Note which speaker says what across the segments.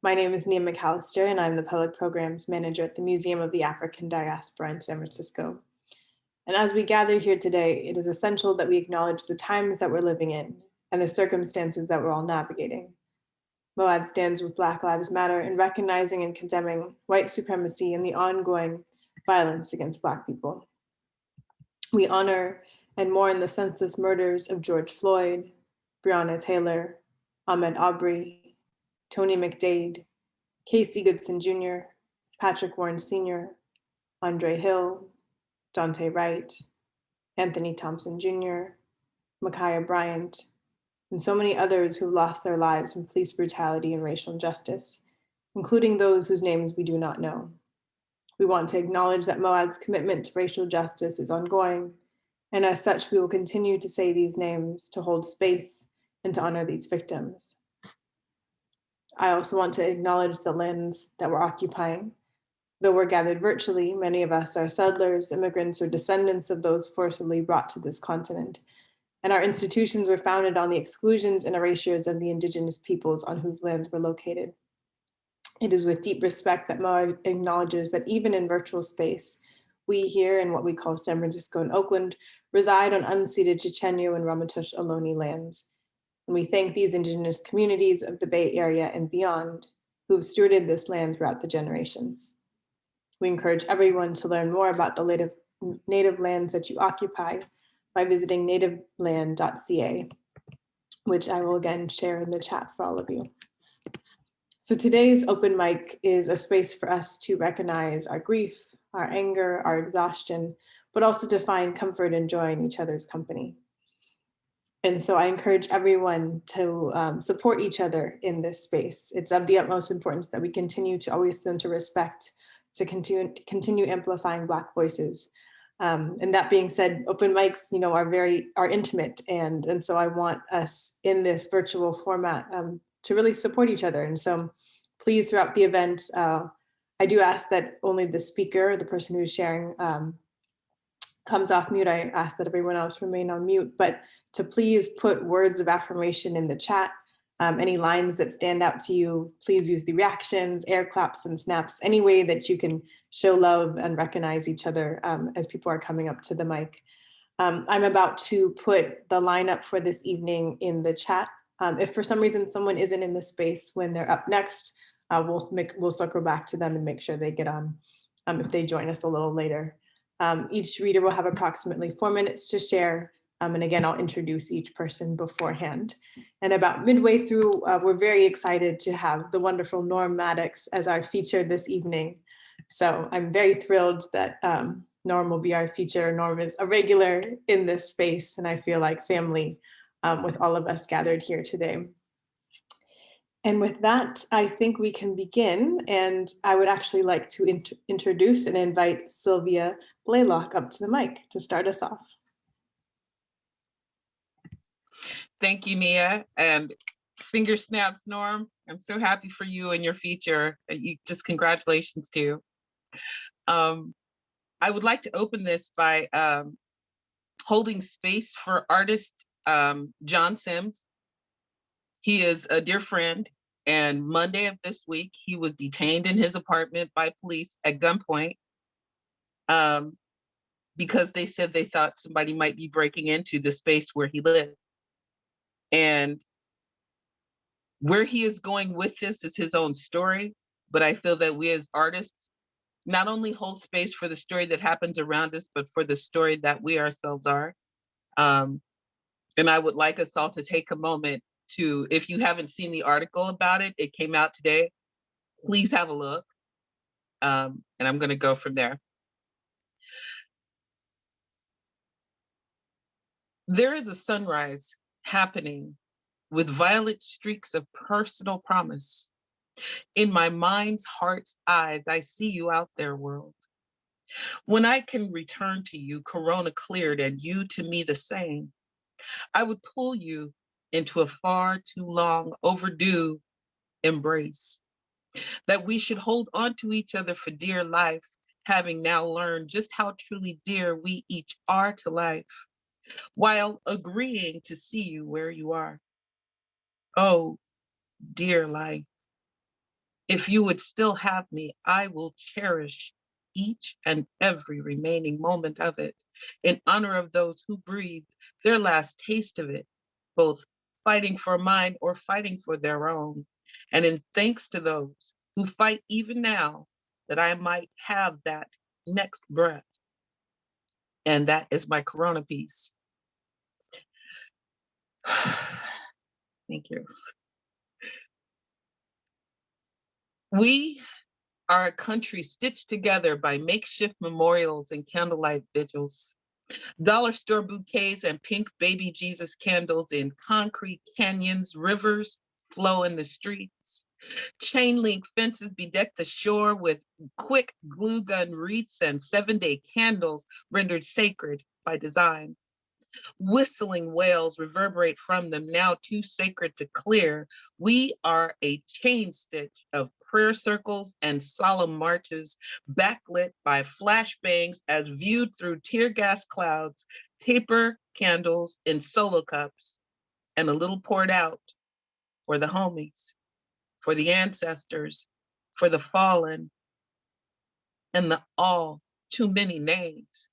Speaker 1: My name is Nia McAllister, and I'm the Public Programs Manager at the Museum of the African Diaspora in San Francisco. And as we gather here today, it is essential that we acknowledge the times that we're living in and the circumstances that we're all navigating. MoAD stands with Black Lives Matter in recognizing and condemning white supremacy and the ongoing violence against Black people. We honor and mourn the senseless murders of George Floyd, Breonna Taylor, Ahmaud Arbery, Tony McDade, Casey Goodson Jr., Patrick Warren Sr., Andre Hill, Dante Wright, Anthony Thompson Jr., Ma'Khia Bryant, and so many others who lost their lives in police brutality and racial injustice, including those whose names we do not know. We want to acknowledge that MoAD's commitment to racial justice is ongoing, and as such, we will continue to say these names, to hold space, and to honor these victims. I also want to acknowledge the lands that we're occupying. Though we're gathered virtually, many of us are settlers, immigrants, or descendants of those forcibly brought to this continent. And our institutions were founded on the exclusions and erasures of the indigenous peoples on whose lands we're located. It is with deep respect that MoAD acknowledges that even in virtual space, we here in what we call San Francisco and Oakland reside on unceded Chochenyo and Ramaytush Ohlone lands. And we thank these indigenous communities of the Bay Area and beyond who have stewarded this land throughout the generations. We encourage everyone to learn more about the native lands that you occupy by visiting nativeland.ca, which I will again share in the chat for all of you. So today's open mic is a space for us to recognize our grief, our anger, our exhaustion, but also to find comfort and joy in each other's company. And so I encourage everyone to support each other in this space. It's of the utmost importance that we continue to always center respect, to continue amplifying Black voices. And that being said, open mics, are intimate, and so I want us in this virtual format to really support each other. And so, please, throughout the event, I do ask that only the speaker, the person who's sharing, comes off mute. I ask that everyone else remain on mute, but to please put words of affirmation in the chat. Any lines that stand out to you, please use the reactions, air claps and snaps, any way that you can show love and recognize each other as people are coming up to the mic. I'm about to put the lineup for this evening in the chat. If for some reason someone isn't in the space when they're up next, we'll circle back to them and make sure they get on if they join us a little later. Each reader will have approximately 4 minutes to share. And again, I'll introduce each person beforehand. And about midway through, we're very excited to have the wonderful Norm Mattox as our feature this evening. So I'm very thrilled that Norm will be our feature. Norm is a regular in this space, and I feel like family with all of us gathered here today. And with that, I think we can begin. And I would actually like to introduce and invite Sylvia Blaylock up to the mic to start us off.
Speaker 2: Thank you, Nia, and finger snaps, Norm. I'm so happy for you and your feature. Just congratulations to you. I would like to open this by holding space for artist John Sims. He is a dear friend, and Monday of this week, he was detained in his apartment by police at gunpoint because they said they thought somebody might be breaking into the space where he lived. And where he is going with this is his own story, but I feel that we as artists not only hold space for the story that happens around us, but for the story that we ourselves are. And I would like us all to take a moment to, if you haven't seen the article about it, it came out today, please have a look. And I'm gonna go from there. There is a sunrise happening with violet streaks of personal promise. In my mind's heart's eyes, I see you out there, world. When I can return to you, Corona cleared, and you to me the same, I would pull you into a far too long overdue embrace. That we should hold on to each other for dear life, having now learned just how truly dear we each are to life, while agreeing to see you where you are. Oh, dear life. If you would still have me, I will cherish each and every remaining moment of it in honor of those who breathed their last taste of it, both fighting for mine or fighting for their own. And in thanks to those who fight even now, that I might have that next breath. And that is my Corona piece. Thank you. We are a country stitched together by makeshift memorials and candlelight vigils, dollar store bouquets and pink baby Jesus candles in concrete canyons, rivers flow in the streets. Chain link fences bedeck the shore with quick glue gun wreaths and 7-day candles rendered sacred by design. Whistling wails reverberate from them, now too sacred to clear. We are a chain stitch of prayer circles and solemn marches, backlit by flashbangs as viewed through tear gas clouds, taper candles in solo cups, and a little poured out for the homies, for the ancestors, for the fallen, and the all too many names.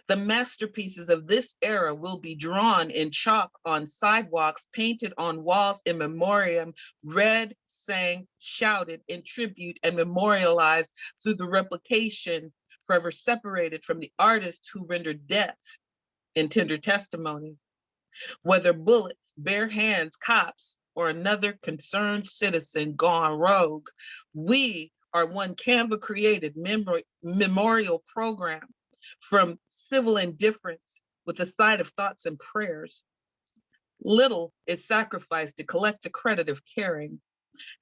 Speaker 2: The masterpieces of this era will be drawn in chalk on sidewalks, painted on walls in memoriam, read, sang, shouted in tribute, and memorialized through the replication, forever separated from the artist who rendered death in tender testimony. Whether bullets, bare hands, cops, or another concerned citizen gone rogue, we are one Canva-created memorial program, from civil indifference with a side of thoughts and prayers. Little is sacrificed to collect the credit of caring,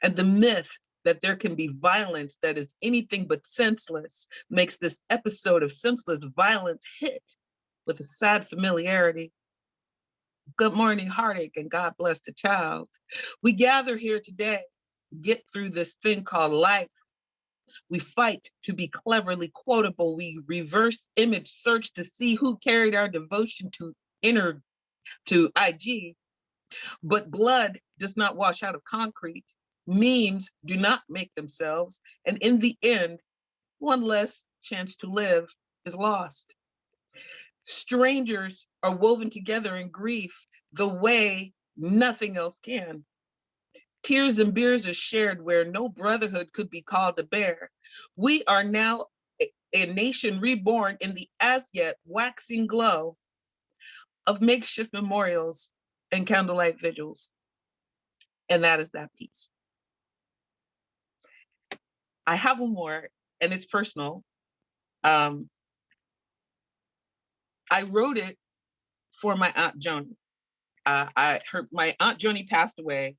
Speaker 2: and the myth that there can be violence that is anything but senseless makes this episode of senseless violence hit with a sad familiarity. Good morning, heartache, and God bless the child. We gather here today to get through this thing called life. We fight to be cleverly quotable. We reverse image search to see who carried our devotion to IG. But blood does not wash out of concrete. Memes do not make themselves. And in the end, one less chance to live is lost. Strangers are woven together in grief the way nothing else can. Tears and beers are shared where no brotherhood could be called to bear. We are now a nation reborn in the as yet waxing glow of makeshift memorials and candlelight vigils. And that is that piece. I have one more, and it's personal. I wrote it for my Aunt Joni. My Aunt Joni passed away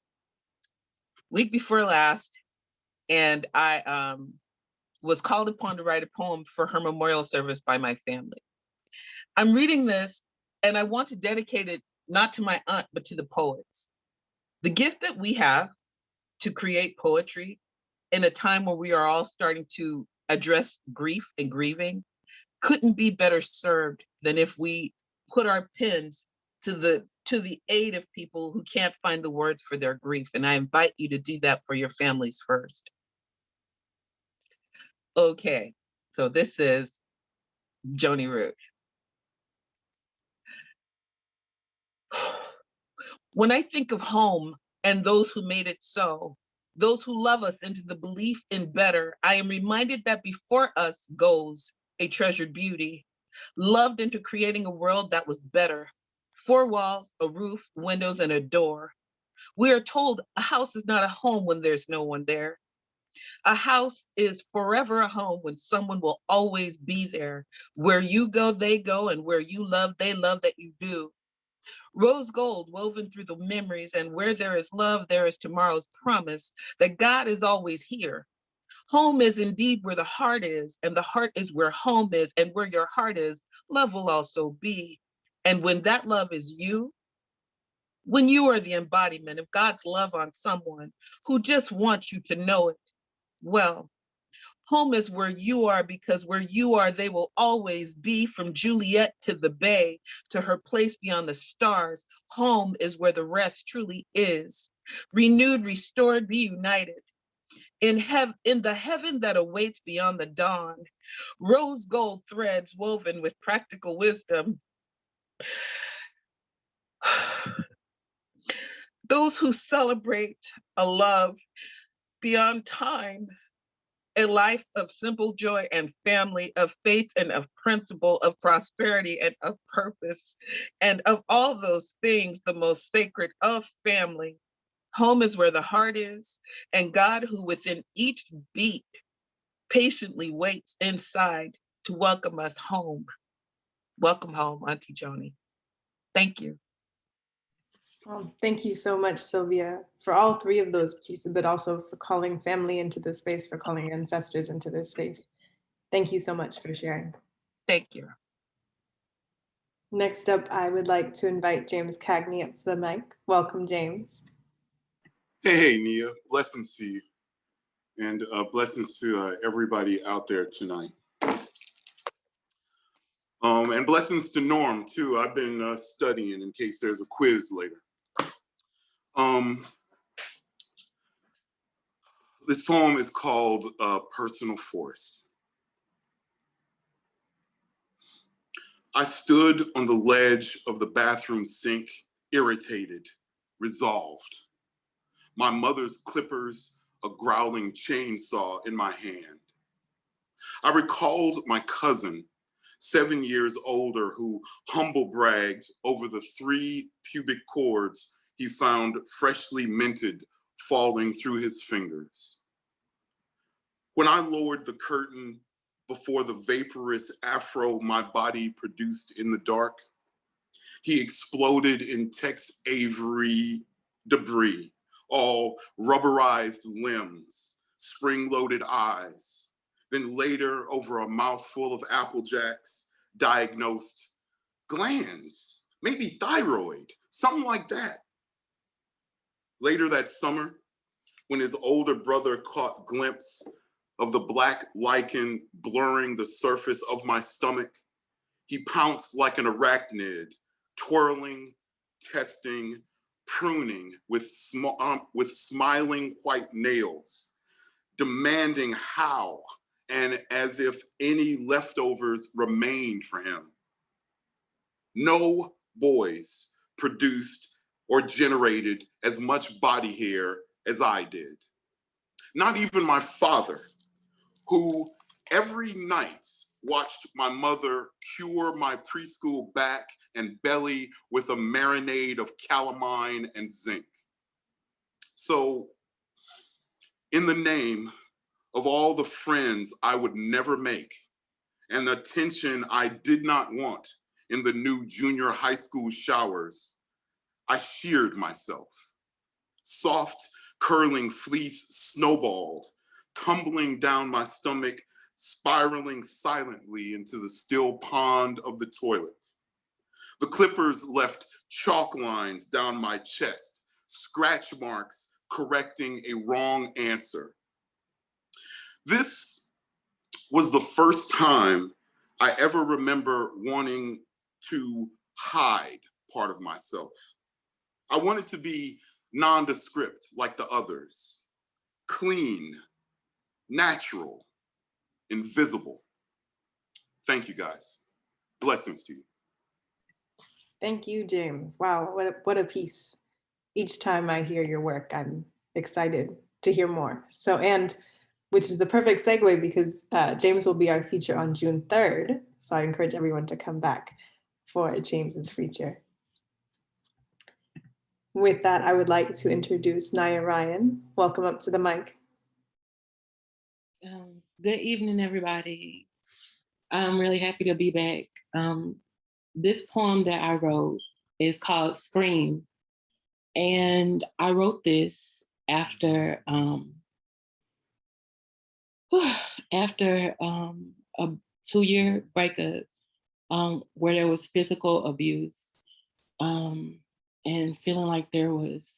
Speaker 2: week before last, and I was called upon to write a poem for her memorial service by my family. I'm reading this, and I want to dedicate it not to my aunt, but to the poets. The gift that we have to create poetry in a time where we are all starting to address grief and grieving couldn't be better served than if we put our pens to the aid of people who can't find the words for their grief. And I invite you to do that for your families first. Okay, so this is Joni Rouge. When I think of home and those who made it so, those who love us into the belief in better, I am reminded that before us goes a treasured beauty, loved into creating a world that was better. 4 walls, a roof, windows, and a door. We are told a house is not a home when there's no one there. A house is forever a home when someone will always be there. Where you go, they go, and where you love, they love that you do. Rose gold woven through the memories, and where there is love, there is tomorrow's promise that God is always here. Home is indeed where the heart is, and the heart is where home is, and where your heart is, love will also be. And when that love is you, when you are the embodiment of God's love on someone who just wants you to know it, well, home is where you are, because where you are, they will always be, from Juliet to the bay, to her place beyond the stars. Home is where the rest truly is. Renewed, restored, reunited. in the heaven that awaits beyond the dawn, rose gold threads woven with practical wisdom. Those who celebrate a love beyond time, a life of simple joy and family, of faith and of principle, of prosperity and of purpose, and of all those things, the most sacred of family. Home is where the heart is, and God, who within each beat patiently waits inside to welcome us home. Welcome home, Auntie Joni. Thank you.
Speaker 1: Thank you so much, Sylvia, for all three of those pieces, but also for calling family into this space, for calling ancestors into this space. Thank you so much for sharing.
Speaker 2: Thank you.
Speaker 1: Next up, I would like to invite James Cagney up to the mic. Welcome, James.
Speaker 3: Hey, Nia, blessings to you. And blessings to everybody out there tonight. And blessings to Norm too. I've been studying in case there's a quiz later. This poem is called Personal Forest. I stood on the ledge of the bathroom sink, irritated, resolved. My mother's clippers, a growling chainsaw in my hand. I recalled my cousin, 7 years older, who humble bragged over the 3 pubic cords he found freshly minted falling through his fingers. When I lowered the curtain before the vaporous afro my body produced in the dark, he exploded in Tex Avery debris, all rubberized limbs, spring-loaded eyes. Then later, over a mouthful of Apple Jacks, diagnosed glands, maybe thyroid, something like that. Later that summer, when his older brother caught glimpse of the black lichen blurring the surface of my stomach, he pounced like an arachnid, twirling, testing, pruning with smiling white nails, demanding how, and as if any leftovers remained for him. No boys produced or generated as much body hair as I did. Not even my father, who every night watched my mother cure my preschool back and belly with a marinade of calamine and zinc. So, in the name of all the friends I would never make and the attention I did not want in the new junior high school showers, I sheared myself. Soft, curling fleece snowballed, tumbling down my stomach, spiraling silently into the still pond of the toilet. The clippers left chalk lines down my chest, scratch marks correcting a wrong answer. This was the first time I ever remember wanting to hide part of myself. I wanted to be nondescript like the others, clean, natural, invisible. Thank you, guys. Blessings to you.
Speaker 1: Thank you, James. Wow, what a piece. Each time I hear your work, I'm excited to hear more. So, and which is the perfect segue because James will be our feature on June 3rd. So I encourage everyone to come back for James's feature. With that, I would like to introduce Nia Ryan. Welcome up to the mic.
Speaker 4: Good evening, everybody. I'm really happy to be back. This poem that I wrote is called Scream. And I wrote this after a 2-year breakup where there was physical abuse and feeling like there was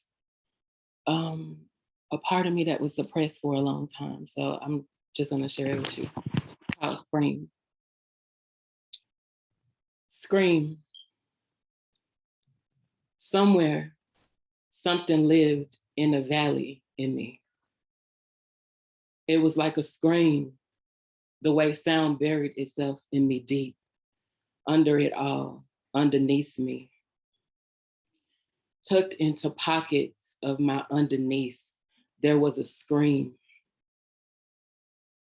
Speaker 4: a part of me that was suppressed for a long time. So I'm just gonna share it with you. It's called Scream. Scream. Somewhere, something lived in a valley in me. It was like a scream, the way sound buried itself in me deep, under it all, underneath me. Tucked into pockets of my underneath, there was a scream.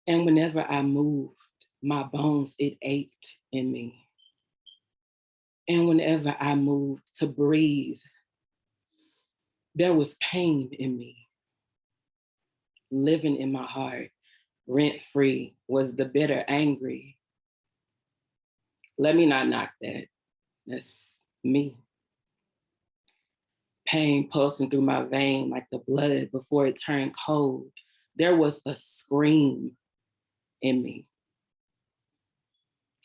Speaker 4: And whenever I moved, my bones, it ached in me. And whenever I moved to breathe, there was pain in me. Living in my heart, rent-free, was the bitter angry. Let me not knock that. That's me. Pain pulsing through my vein like the blood before it turned cold. There was a scream in me.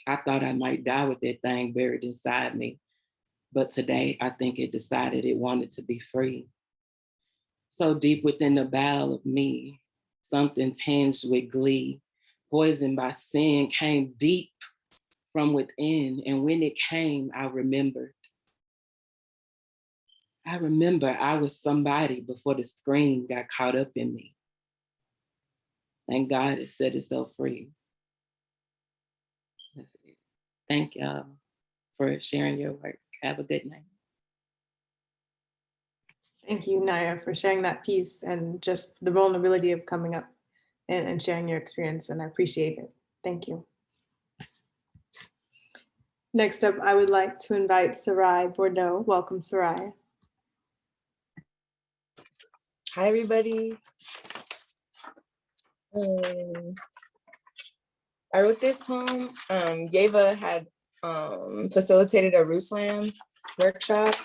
Speaker 4: I thought I might die with that thing buried inside me, but today I think it decided it wanted to be free. So deep within the bowel of me, something tinged with glee, poisoned by sin, came deep from within, and when it came, I remembered. I remember I was somebody before the scream got caught up in me. Thank God it set itself free. That's it. Thank y'all for sharing your work. Have a good night.
Speaker 1: Thank you, Nia, for sharing that piece and just the vulnerability of coming up and sharing your experience, and I appreciate it. Thank you. Next up, I would like to invite Sarai Bordeaux. Welcome, Sarai.
Speaker 5: Hi, everybody. I wrote this poem. Yeva had facilitated a Ruslan workshop,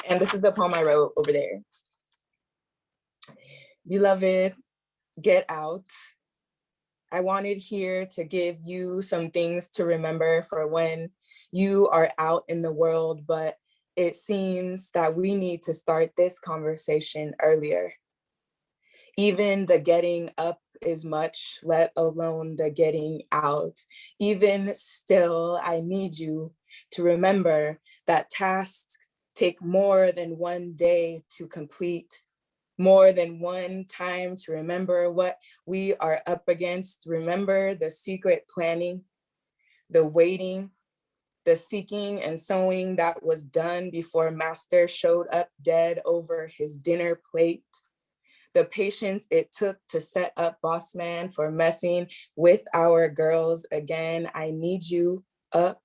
Speaker 5: and this is the poem I wrote over there. Beloved, get out. I wanted here to give you some things to remember for when you are out in the world, but it seems that we need to start this conversation earlier. Even the getting up is much, let alone the getting out. Even still, I need you to remember that tasks take more than one day to complete, more than one time to remember what we are up against. Remember the secret planning, the waiting, the seeking and sewing that was done before master showed up dead over his dinner plate. The patience it took to set up boss man for messing with our girls again. I need you up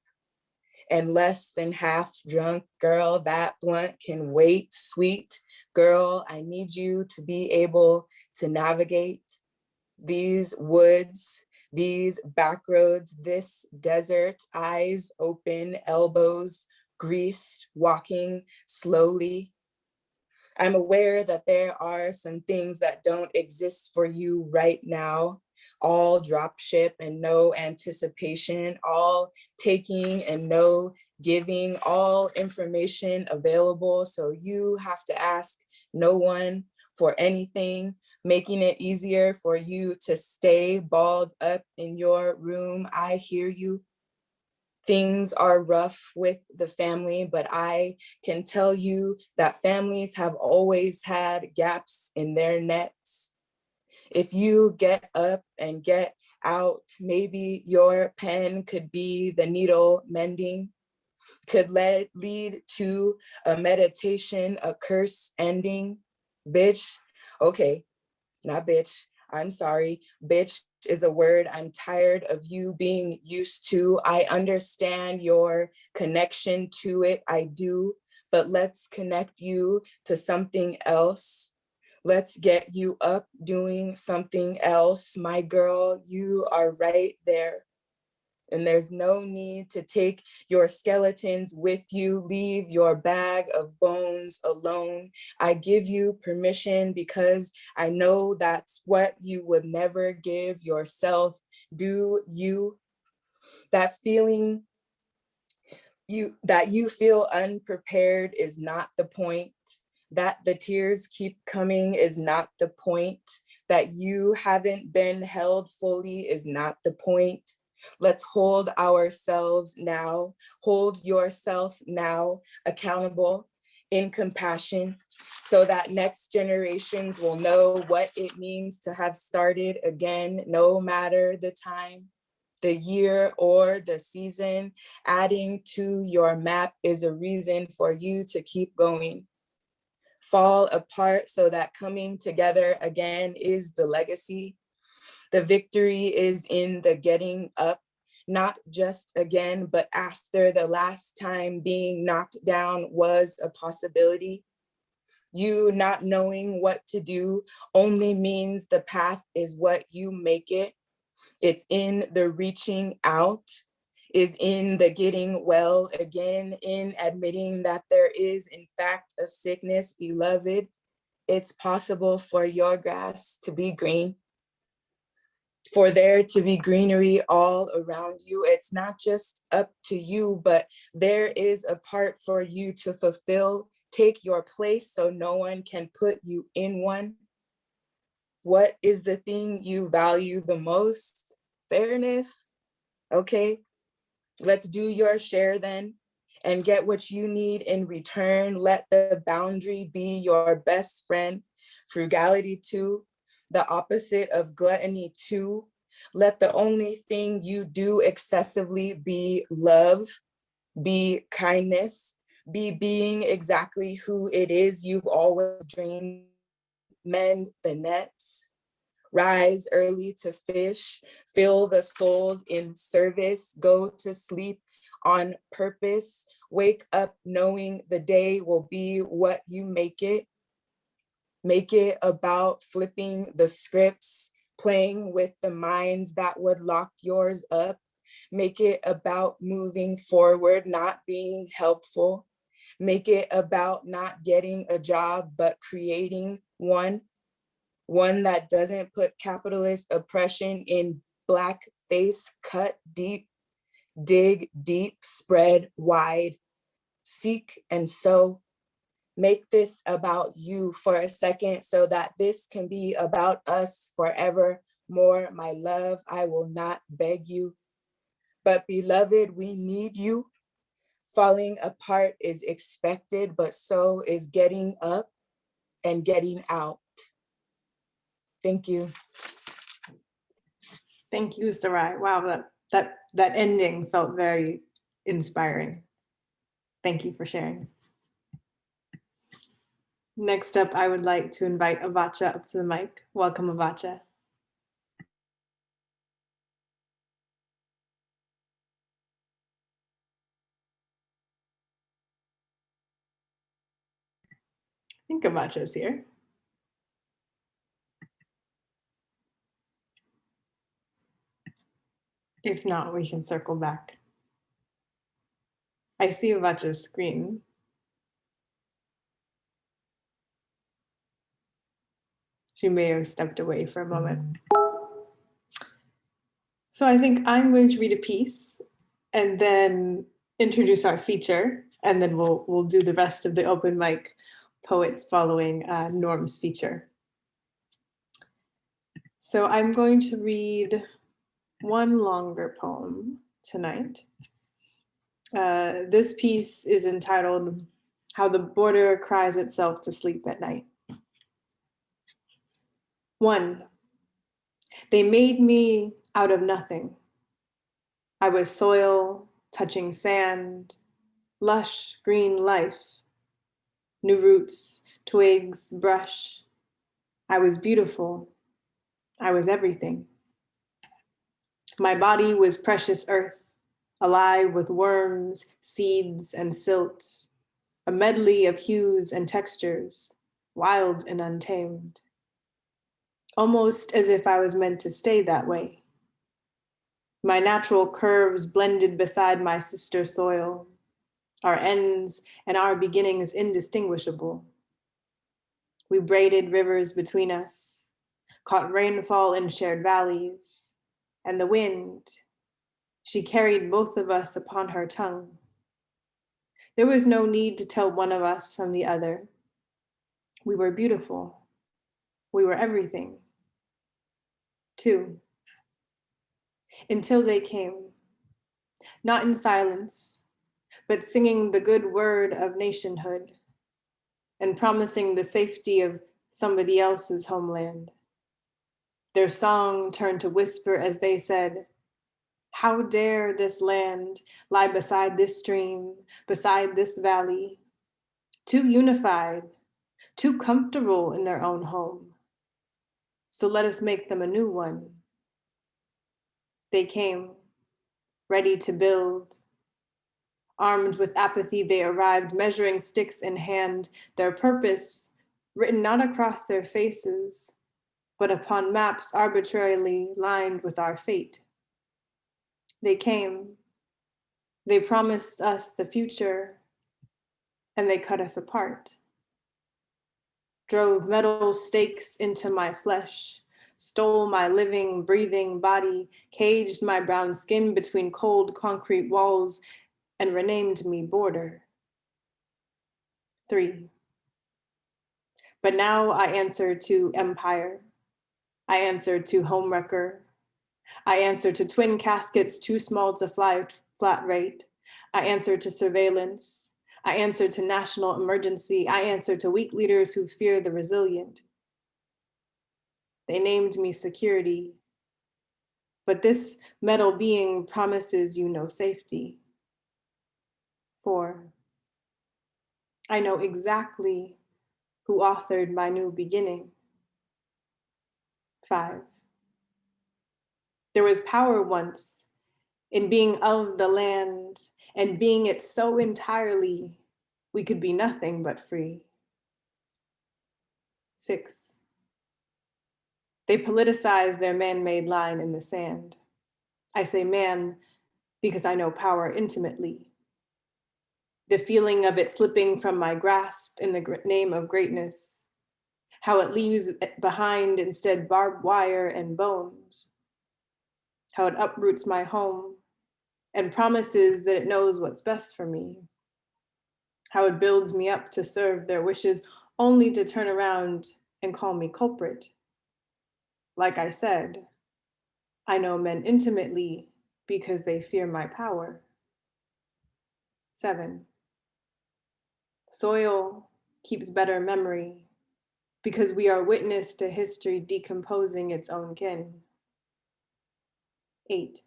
Speaker 5: and less than half drunk. Girl, that blunt can wait. Sweet girl, I need you to be able to navigate these woods, these back roads, this desert, eyes open, elbows greased, walking slowly. I'm aware that there are some things that don't exist for you right now, all drop ship and no anticipation, all taking and no giving, all information available. So you have to ask no one for anything, making it easier for you to stay balled up in your room. I hear you. Things are rough with the family, but I can tell you that families have always had gaps in their nets. If you get up and get out, maybe your pen could be the needle mending, could lead to a meditation, a curse ending. Bitch, okay, not bitch, I'm sorry. Bitch is a word I'm tired of you being used to. I understand your connection to it, I do, but let's connect you to something else. Let's get you up doing something else. My girl, you are right there. And there's no need to take your skeletons with you. Leave your bag of bones alone. I give you permission because I know that's what you would never give yourself. Do you? That feeling that you feel unprepared is not the point. That the tears keep coming is not the point. That you haven't been held fully is not the point. Let's hold ourselves now, hold yourself now accountable. in compassion, so that next generations will know what it means to have started again, no matter the time, the year, or the season. Adding to your map is a reason for you to keep going. Fall apart so that coming together again is the legacy. The victory is in the getting up, not just again, but after the last time being knocked down was a possibility. You not knowing what to do only means the path is what you make it. It's in the reaching out, is in the getting well again, in admitting that there is in fact a sickness, beloved. It's possible for your grass to be green, for there to be greenery all around you. It's not just up to you, but there is a part for you to fulfill. Take your place so no one can put you in one. What is the thing you value the most? Fairness. Okay, let's do your share then and get what you need in return. Let the boundary be your best friend. Frugality too, the opposite of gluttony too. Let the only thing you do excessively be love, be kindness, be being exactly who it is you've always dreamed. Mend the nets, rise early to fish, fill the souls in service, go to sleep on purpose, wake up knowing the day will be what you make it. Make it about flipping the scripts, playing with the minds that would lock yours up. Make it about moving forward, not being helpful. Make it about not getting a job, but creating one that doesn't put capitalist oppression in black face. Cut deep, dig deep, spread wide, seek and sow. Make this about you for a second so that this can be about us forever more. My love, I will not beg you, but beloved, we need you. Falling apart is expected, but so is getting up and getting out. Thank you.
Speaker 1: Thank you, Sarai. Wow, that ending felt very inspiring. Thank you for sharing. Next up, I would like to invite Avacha up to the mic. Welcome, Avacha. I think Avacha is here. If not, we can circle back. I see Avacha's screen. She may have stepped away for a moment. So I think I'm going to read a piece and then introduce our feature, and then we'll do the rest of the open mic poets following Norm's feature. So I'm going to read one longer poem tonight. This piece is entitled How the Border Cries Itself to Sleep at Night. 1. They made me out of nothing. I was soil, touching sand, lush green life, new roots, twigs, brush. I was beautiful. I was everything. My body was precious earth, alive with worms, seeds, and silt, a medley of hues and textures, wild and untamed. Almost as if I was meant to stay that way. My natural curves blended beside my sister soil, our ends and our beginnings indistinguishable. We braided rivers between us, caught rainfall in shared valleys, and the wind, she carried both of us upon her tongue. There was no need to tell one of us from the other. We were beautiful. We were everything. 2. Until they came, not in silence, but singing the good word of nationhood, and promising the safety of somebody else's homeland. Their song turned to whisper as they said, "How dare this land lie beside this stream, beside this valley, too unified, too comfortable in their own home. So let us make them a new one." They came, ready to build. Armed with apathy, they arrived, measuring sticks in hand, their purpose written not across their faces, but upon maps arbitrarily lined with our fate. They came, they promised us the future, and they cut us apart. Drove metal stakes into my flesh, stole my living, breathing body, caged my brown skin between cold concrete walls, and renamed me Border. 3. But now I answer to Empire. I answer to Homewrecker. I answer to twin caskets too small to fly flat rate. I answer to surveillance. I answer to national emergency. I answer to weak leaders who fear the resilient. They named me security, but this metal being promises you no safety. 4. I know exactly who authored my new beginning. 5. There was power once in being of the land and being it so entirely, we could be nothing but free. 6. They politicize their man-made line in the sand. I say man because I know power intimately. The feeling of it slipping from my grasp in the name of greatness, how it leaves behind instead barbed wire and bones, how it uproots my home and promises that it knows what's best for me, how it builds me up to serve their wishes only to turn around and call me culprit. Like I said, I know men intimately because they fear my power. 7. Soil keeps better memory because we are witness to history decomposing its own kin. 8.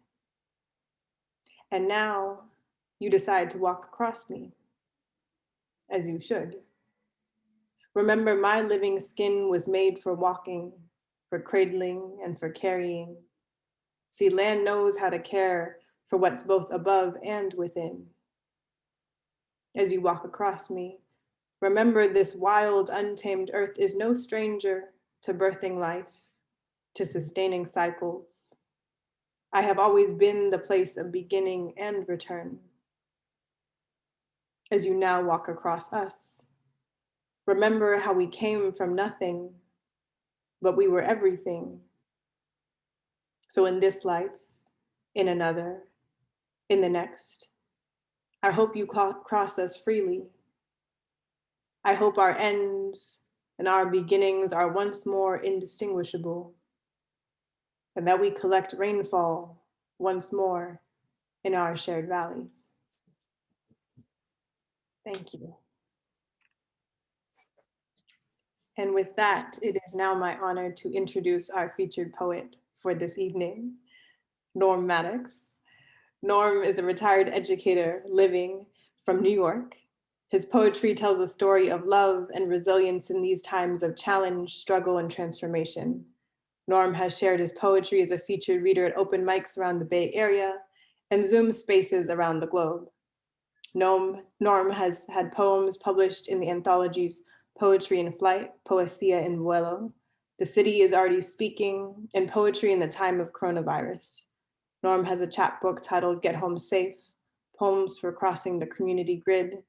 Speaker 1: And now you decide to walk across me, as you should. Remember, my living skin was made for walking, for cradling, and for carrying. See, land knows how to care for what's both above and within. As you walk across me, remember this wild, untamed earth is no stranger to birthing life, to sustaining cycles. I have always been the place of beginning and return. As you now walk across us, remember how we came from nothing, but we were everything. So in this life, in another, in the next, I hope you cross us freely. I hope our ends and our beginnings are once more indistinguishable, and that we collect rainfall once more in our shared valleys. Thank you. And with that, it is now my honor to introduce our featured poet for this evening, Norm Mattox. Norm is a retired educator living from New York. His poetry tells a story of love and resilience in these times of challenge, struggle, and transformation. Norm has shared his poetry as a featured reader at open mics around the Bay Area and Zoom spaces around the globe. Norm has had poems published in the anthologies Poetry in Flight, Poesía and Vuelo, The City is Already Speaking, and Poetry in the Time of Coronavirus. Norm has a chapbook titled Get Home Safe, Poems for Crossing the Community Grid,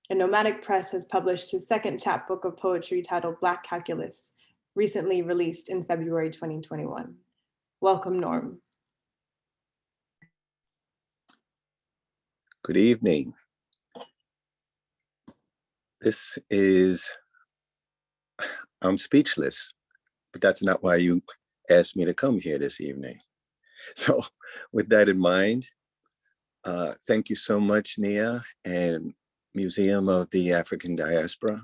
Speaker 1: and Nomadic Press has published his second chapbook of poetry titled Black Calculus, recently released in February 2021. Welcome, Norm.
Speaker 6: Good evening. I'm speechless, but that's not why you asked me to come here this evening. So with that in mind, thank you so much, Nia and Museum of the African Diaspora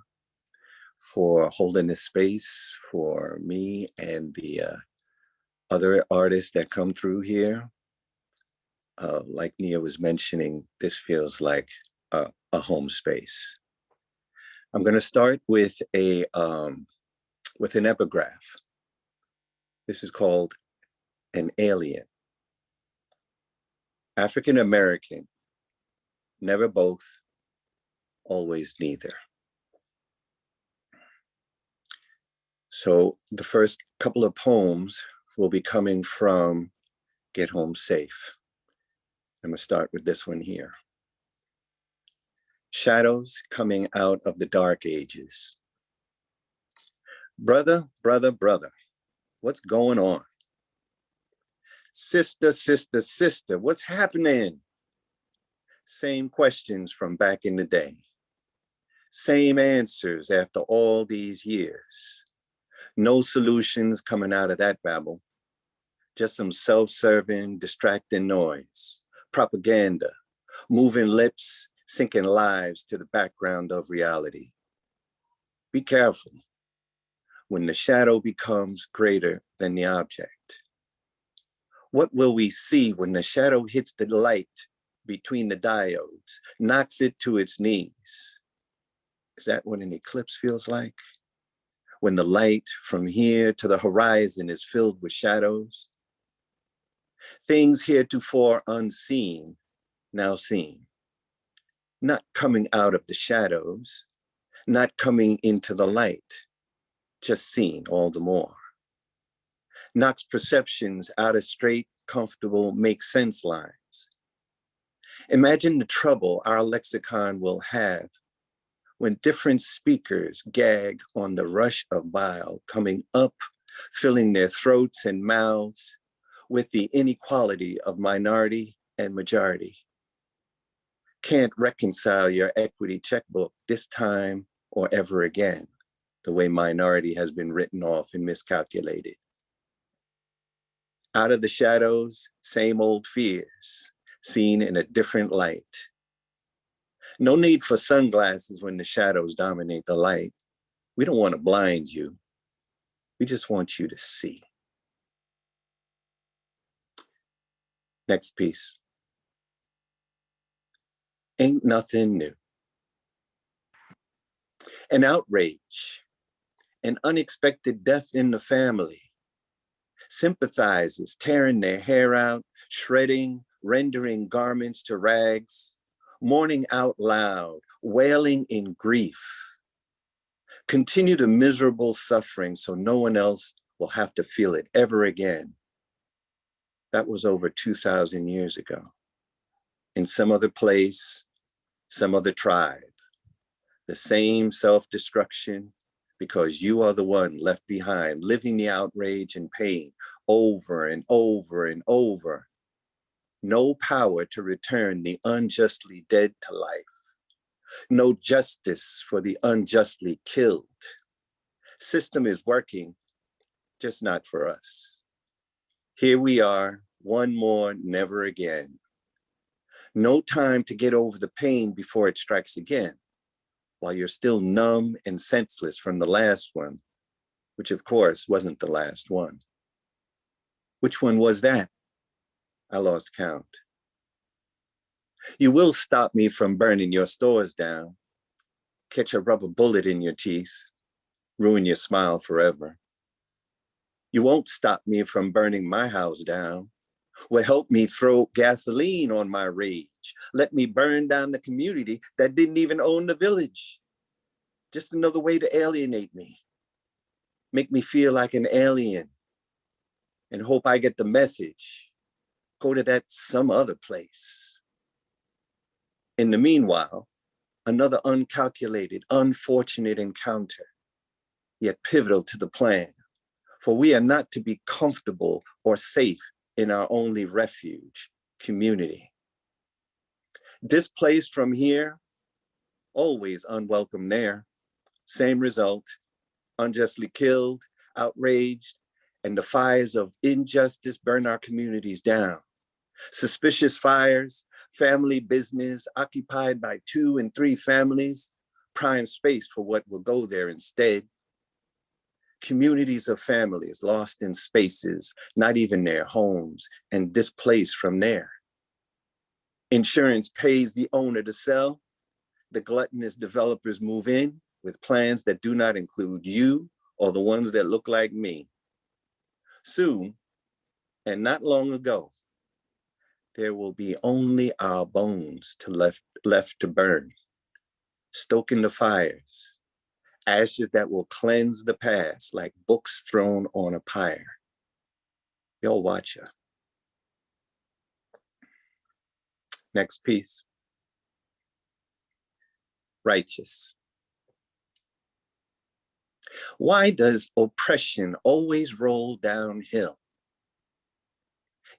Speaker 6: for holding this space for me and the other artists that come through here. Like Nia was mentioning, this feels like a home space. I'm going to start with an epigraph. This is called An Alien. African American, never both, always neither. So the first couple of poems will be coming from Get Home Safe. I'm gonna start with this one here. Shadows coming out of the dark ages. Brother, brother, brother, what's going on? Sister, sister, sister, what's happening? Same questions from back in the day. Same answers after all these years. No solutions coming out of that babble. Just some self-serving, distracting noise. Propaganda, moving lips, sinking lives to the background of reality. Be careful when the shadow becomes greater than the object. What will we see when the shadow hits the light between the diodes, knocks it to its knees? Is that what an eclipse feels like? When the light from here to the horizon is filled with shadows? Things heretofore unseen, now seen. Not coming out of the shadows, not coming into the light, just seen all the more. Knocks perceptions out of straight, comfortable, make sense lines. Imagine the trouble our lexicon will have when different speakers gag on the rush of bile coming up, filling their throats and mouths with the inequality of minority and majority. Can't reconcile your equity checkbook this time or ever again, the way minority has been written off and miscalculated. Out of the shadows, same old fears, seen in a different light. No need for sunglasses when the shadows dominate the light. We don't want to blind you. We just want you to see. Next piece. Ain't nothing new. An outrage, an unexpected death in the family. Sympathizers tearing their hair out, shredding, rendering garments to rags, mourning out loud, wailing in grief. Continue the miserable suffering so no one else will have to feel it ever again. That was over 2,000 years ago. In some other place, some other tribe. The same self-destruction, because you are the one left behind, living the outrage and pain over and over and over. No power to return the unjustly dead to life. No justice for the unjustly killed. System is working, just not for us. Here we are, one more, never again. No time to get over the pain before it strikes again, while you're still numb and senseless from the last one, which of course wasn't the last one. Which one was that? I lost count. You will stop me from burning your stores down, catch a rubber bullet in your teeth, ruin your smile forever. You won't stop me from burning my house down, will help me throw gasoline on my rage, let me burn down the community that didn't even own the village. Just another way to alienate me, make me feel like an alien, and hope I get the message, go to that some other place. In the meanwhile, another uncalculated, unfortunate encounter, yet pivotal to the plan, for we are not to be comfortable or safe in our only refuge, community. Displaced from here, always unwelcome there. Same result, unjustly killed, outraged, and the fires of injustice burn our communities down. Suspicious fires, family business occupied by 2 and 3 families, prime space for what will go there instead. Communities of families lost in spaces, not even their homes, and displaced from there. Insurance pays the owner to sell. The gluttonous developers move in with plans that do not include you or the ones that look like me. Soon, and not long ago, there will be only our bones left to burn, stoking the fires, ashes that will cleanse the past like books thrown on a pyre. Yo, watcha. Next piece. Righteous. Why does oppression always roll downhill?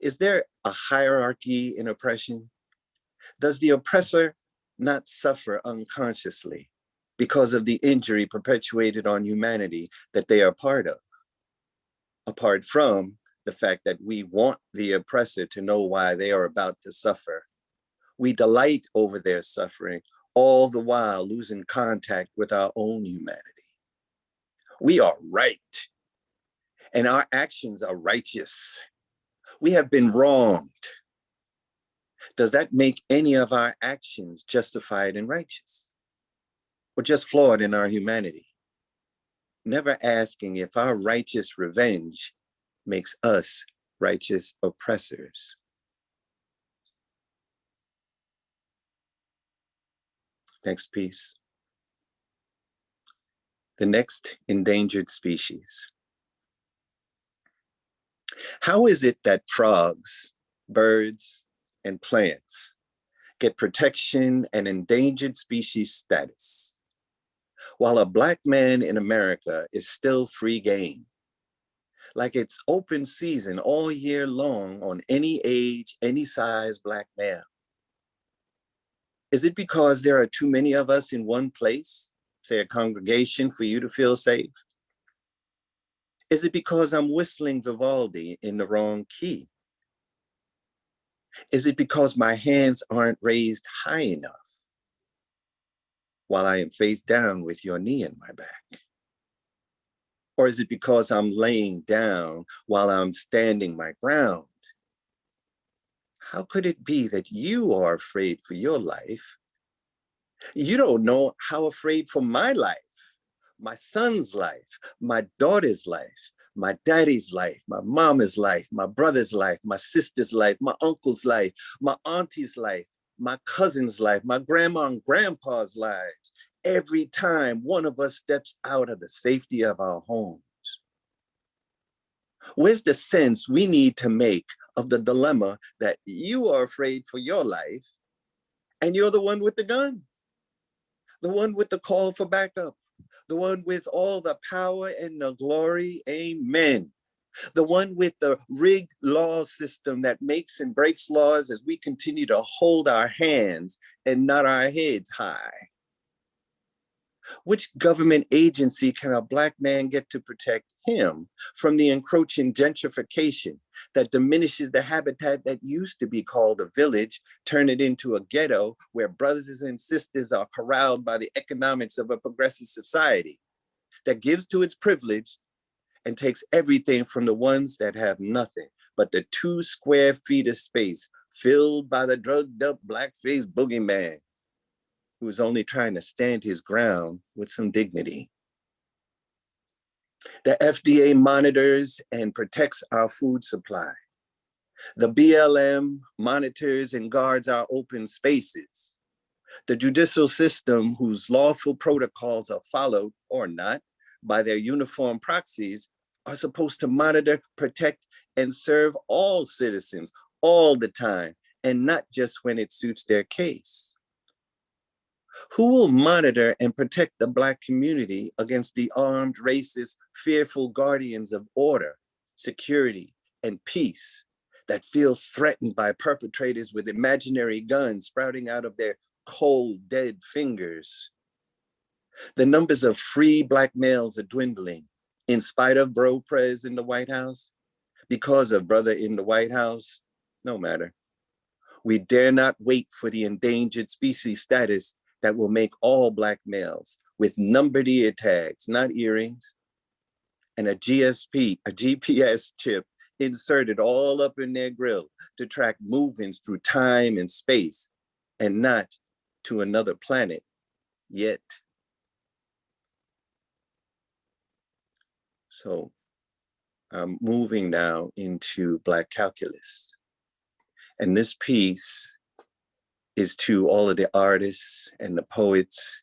Speaker 6: Is there a hierarchy in oppression? Does the oppressor not suffer unconsciously because of the injury perpetuated on humanity that they are part of? Apart from the fact that we want the oppressor to know why they are about to suffer, we delight over their suffering, all the while losing contact with our own humanity. We are right, and our actions are righteous. We have been wronged. Does that make any of our actions justified and righteous? Or just flawed in our humanity? Never asking if our righteous revenge makes us righteous oppressors. Next piece. The next endangered species. How is it that frogs, birds, and plants get protection and endangered species status, while a Black man in America is still free game, like it's open season all year long on any age, any size Black male? Is it because there are too many of us in one place, say a congregation, for you to feel safe? Is it because I'm whistling Vivaldi in the wrong key? Is it because my hands aren't raised high enough while I am face down with your knee in my back? Or is it because I'm laying down while I'm standing my ground? How could it be that you are afraid for your life? You don't know how afraid for my life, my son's life, my daughter's life, my daddy's life, my mama's life, my brother's life, my sister's life, my uncle's life, my auntie's life, my cousin's life, my grandma and grandpa's lives, every time one of us steps out of the safety of our homes. Where's the sense we need to make of the dilemma that you are afraid for your life and you're the one with the gun, the one with the call for backup, the one with all the power and the glory, amen. The one with the rigged law system that makes and breaks laws as we continue to hold our hands and nod our heads high. Which government agency can a Black man get to protect him from the encroaching gentrification that diminishes the habitat that used to be called a village, turn it into a ghetto where brothers and sisters are corralled by the economics of a progressive society that gives to its privilege and takes everything from the ones that have nothing but the 2 square feet of space filled by the drugged up black-faced boogeyman who's only trying to stand his ground with some dignity. The FDA monitors and protects our food supply. The BLM monitors and guards our open spaces. The judicial system, whose lawful protocols are followed or not by their uniform proxies, are supposed to monitor, protect, and serve all citizens all the time, and not just when it suits their case. Who will monitor and protect the Black community against the armed, racist, fearful guardians of order, security, and peace that feels threatened by perpetrators with imaginary guns sprouting out of their cold, dead fingers? The numbers of free Black males are dwindling in spite of Bro Prez in the White House, because of brother in the White House, no matter. We dare not wait for the endangered species status that will make all Black males with numbered ear tags, not earrings, and a GPS chip inserted all up in their grill to track movements through time and space and not to another planet yet. So I'm moving now into Black calculus. And this piece is to all of the artists and the poets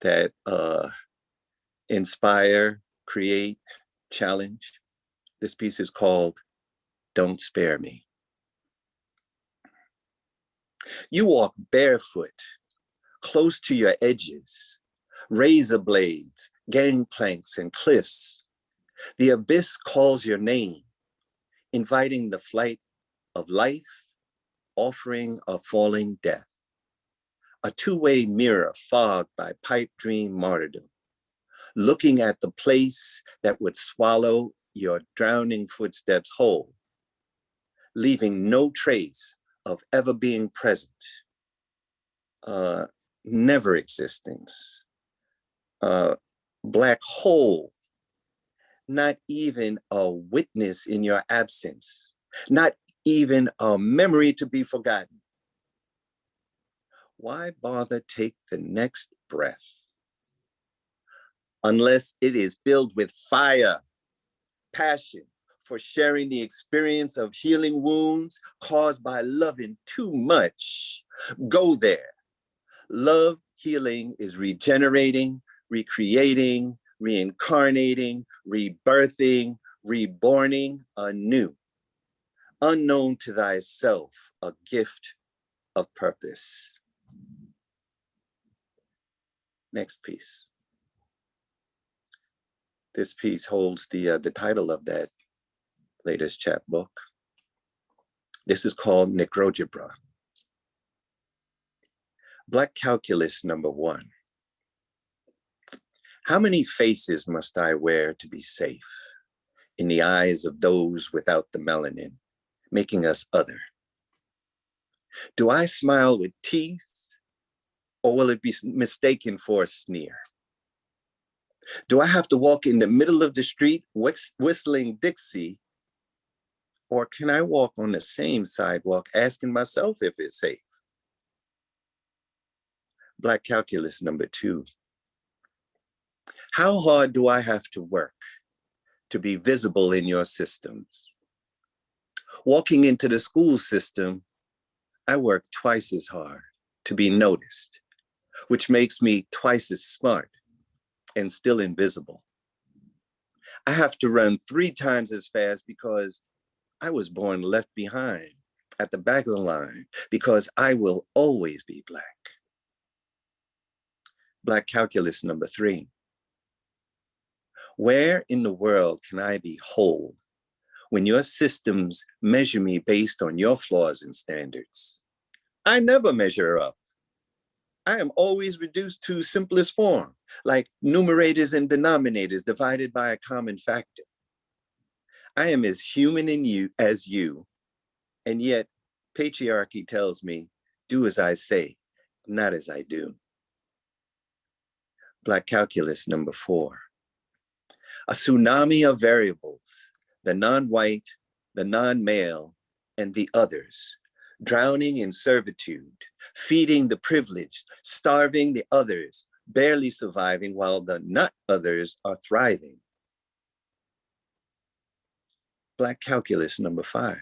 Speaker 6: that inspire, create, challenge. This piece is called Don't Spare Me. You walk barefoot, close to your edges, razor blades, gangplanks, and cliffs. The abyss calls your name, inviting the flight of life, offering a falling death. A two-way mirror fogged by pipe dream martyrdom, looking at the place that would swallow your drowning footsteps whole, leaving no trace of ever being present, never existing, black hole, not even a witness in your absence, not even a memory to be forgotten. Why bother take the next breath unless it is filled with fire, passion for sharing the experience of healing wounds caused by loving too much? Go there. Love healing is regenerating, recreating, reincarnating, rebirthing, reborning anew. Unknown to thyself, a gift of purpose. Next piece. This piece holds the title of that latest chapbook. This is called Necrojebra. Black calculus number 1. How many faces must I wear to be safe in the eyes of those without the melanin, making us other? Do I smile with teeth, or will it be mistaken for a sneer? Do I have to walk in the middle of the street whistling Dixie, or can I walk on the same sidewalk asking myself if it's safe? Black calculus number 2. How hard do I have to work to be visible in your systems? Walking into the school system, I work twice as hard to be noticed, which makes me twice as smart and still invisible. I have to run 3 times as fast because I was born left behind at the back of the line, because I will always be Black. Black calculus number 3. Where in the world can I be whole when your systems measure me based on your flaws and standards? I never measure up. I am always reduced to simplest form, like numerators and denominators divided by a common factor. I am as human in you as you, and yet patriarchy tells me, do as I say, not as I do. Black calculus number 4. A tsunami of variables, the non-white, the non-male, and the others, drowning in servitude, feeding the privileged, starving the others, barely surviving while the not others are thriving. Black calculus number 5.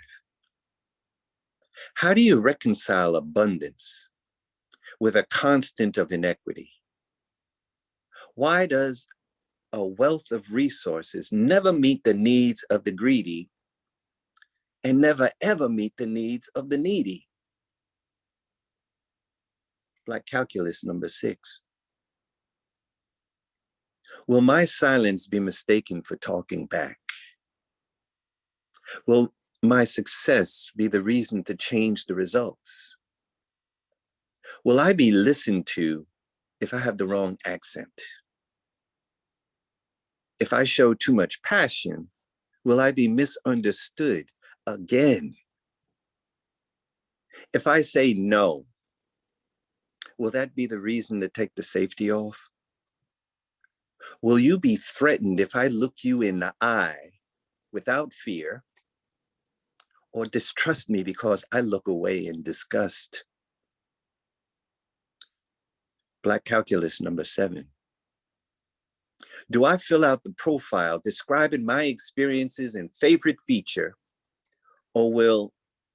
Speaker 6: How do you reconcile abundance with a constant of inequity? Why does a wealth of resources never meet the needs of the greedy and never ever meet the needs of the needy? Black calculus number 6. Will my silence be mistaken for talking back? Will my success be the reason to change the results? Will I be listened to if I have the wrong accent? If I show too much passion, will I be misunderstood again? If I say no, will that be the reason to take the safety off? Will you be threatened if I look you in the eye without fear, or distrust me because I look away in disgust? Black calculus number 7. Do I fill out the profile describing my experiences and favorite feature, or will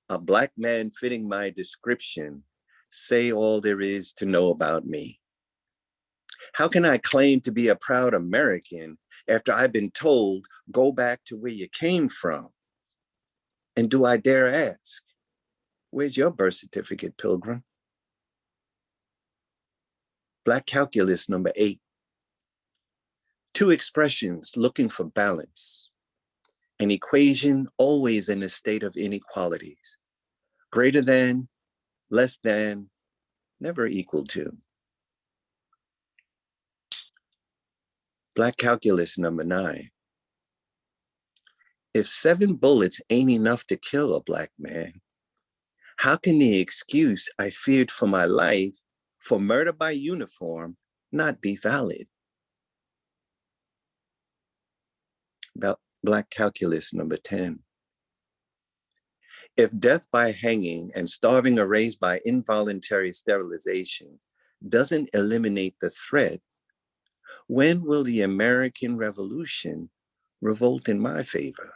Speaker 6: a Black man fitting my description say all there is to know about me? How can I claim to be a proud American after I've been told, go back to where you came from? And do I dare ask, where's your birth certificate, Pilgrim? Black calculus number 8. 2 expressions looking for balance. An equation always in a state of inequalities. Greater than, less than, never equal to. Black calculus number 9. If 7 bullets ain't enough to kill a Black man, how can the excuse I feared for my life for murder by uniform not be valid? Black calculus number 10. If death by hanging and starving or raised by involuntary sterilization doesn't eliminate the threat, when will the American Revolution revolt in my favor?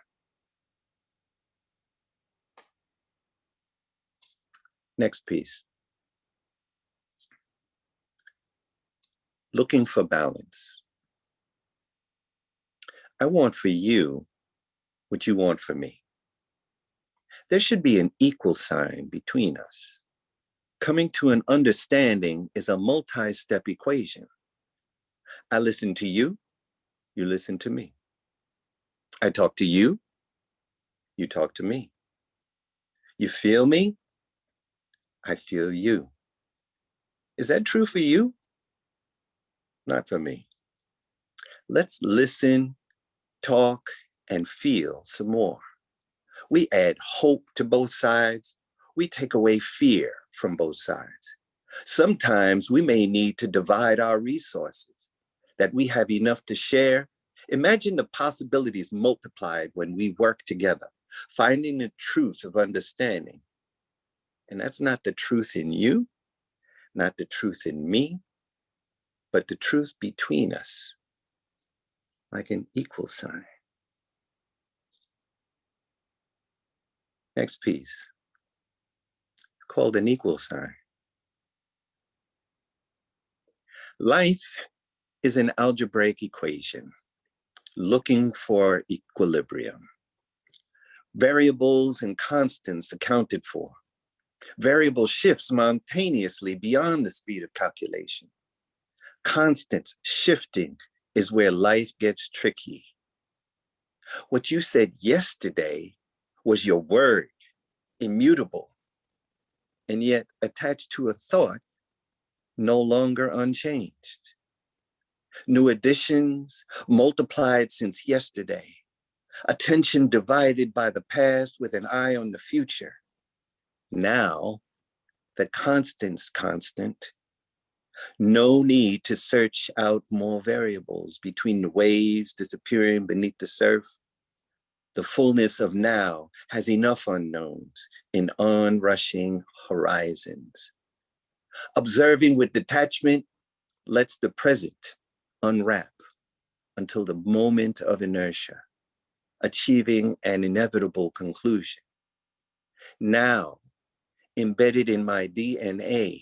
Speaker 6: Next piece. Looking for balance. I want for you what you want for me. There should be an equal sign between us. Coming to an understanding is a multi-step equation. I listen to you, you listen to me. I talk to you, you talk to me. You feel me, I feel you. Is that true for you? Not for me. Let's listen, talk, and feel some more. We add hope to both sides. We take away fear from both sides. Sometimes we may need to divide our resources, that we have enough to share. Imagine the possibilities multiplied when we work together, finding the truth of understanding. And that's not the truth in you, not the truth in me, but the truth between us, like an equal sign. Next piece, called an equal sign. Life is an algebraic equation looking for equilibrium. Variables and constants accounted for. Variable shifts spontaneously beyond the speed of calculation. Constants shifting is where life gets tricky. What you said yesterday was your word, immutable, and yet attached to a thought no longer unchanged. New additions multiplied since yesterday. Attention divided by the past with an eye on the future. Now, the constant's constant. No need to search out more variables between the waves disappearing beneath the surf. The fullness of now has enough unknowns in onrushing horizons. Observing with detachment lets the present unwrap until the moment of inertia, achieving an inevitable conclusion. Now, embedded in my DNA,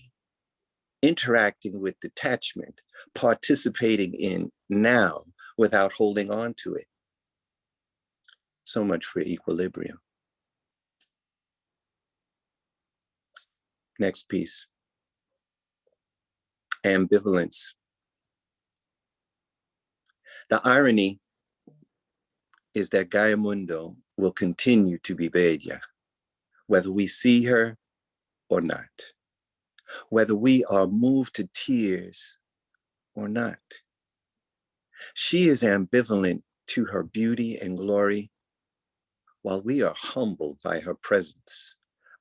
Speaker 6: interacting with detachment, participating in now without holding on to it. So much for equilibrium. Next piece. Ambivalence. The irony is that Gaia Mundo will continue to be bella, whether we see her or not, whether we are moved to tears or not. She is ambivalent to her beauty and glory, while we are humbled by her presence,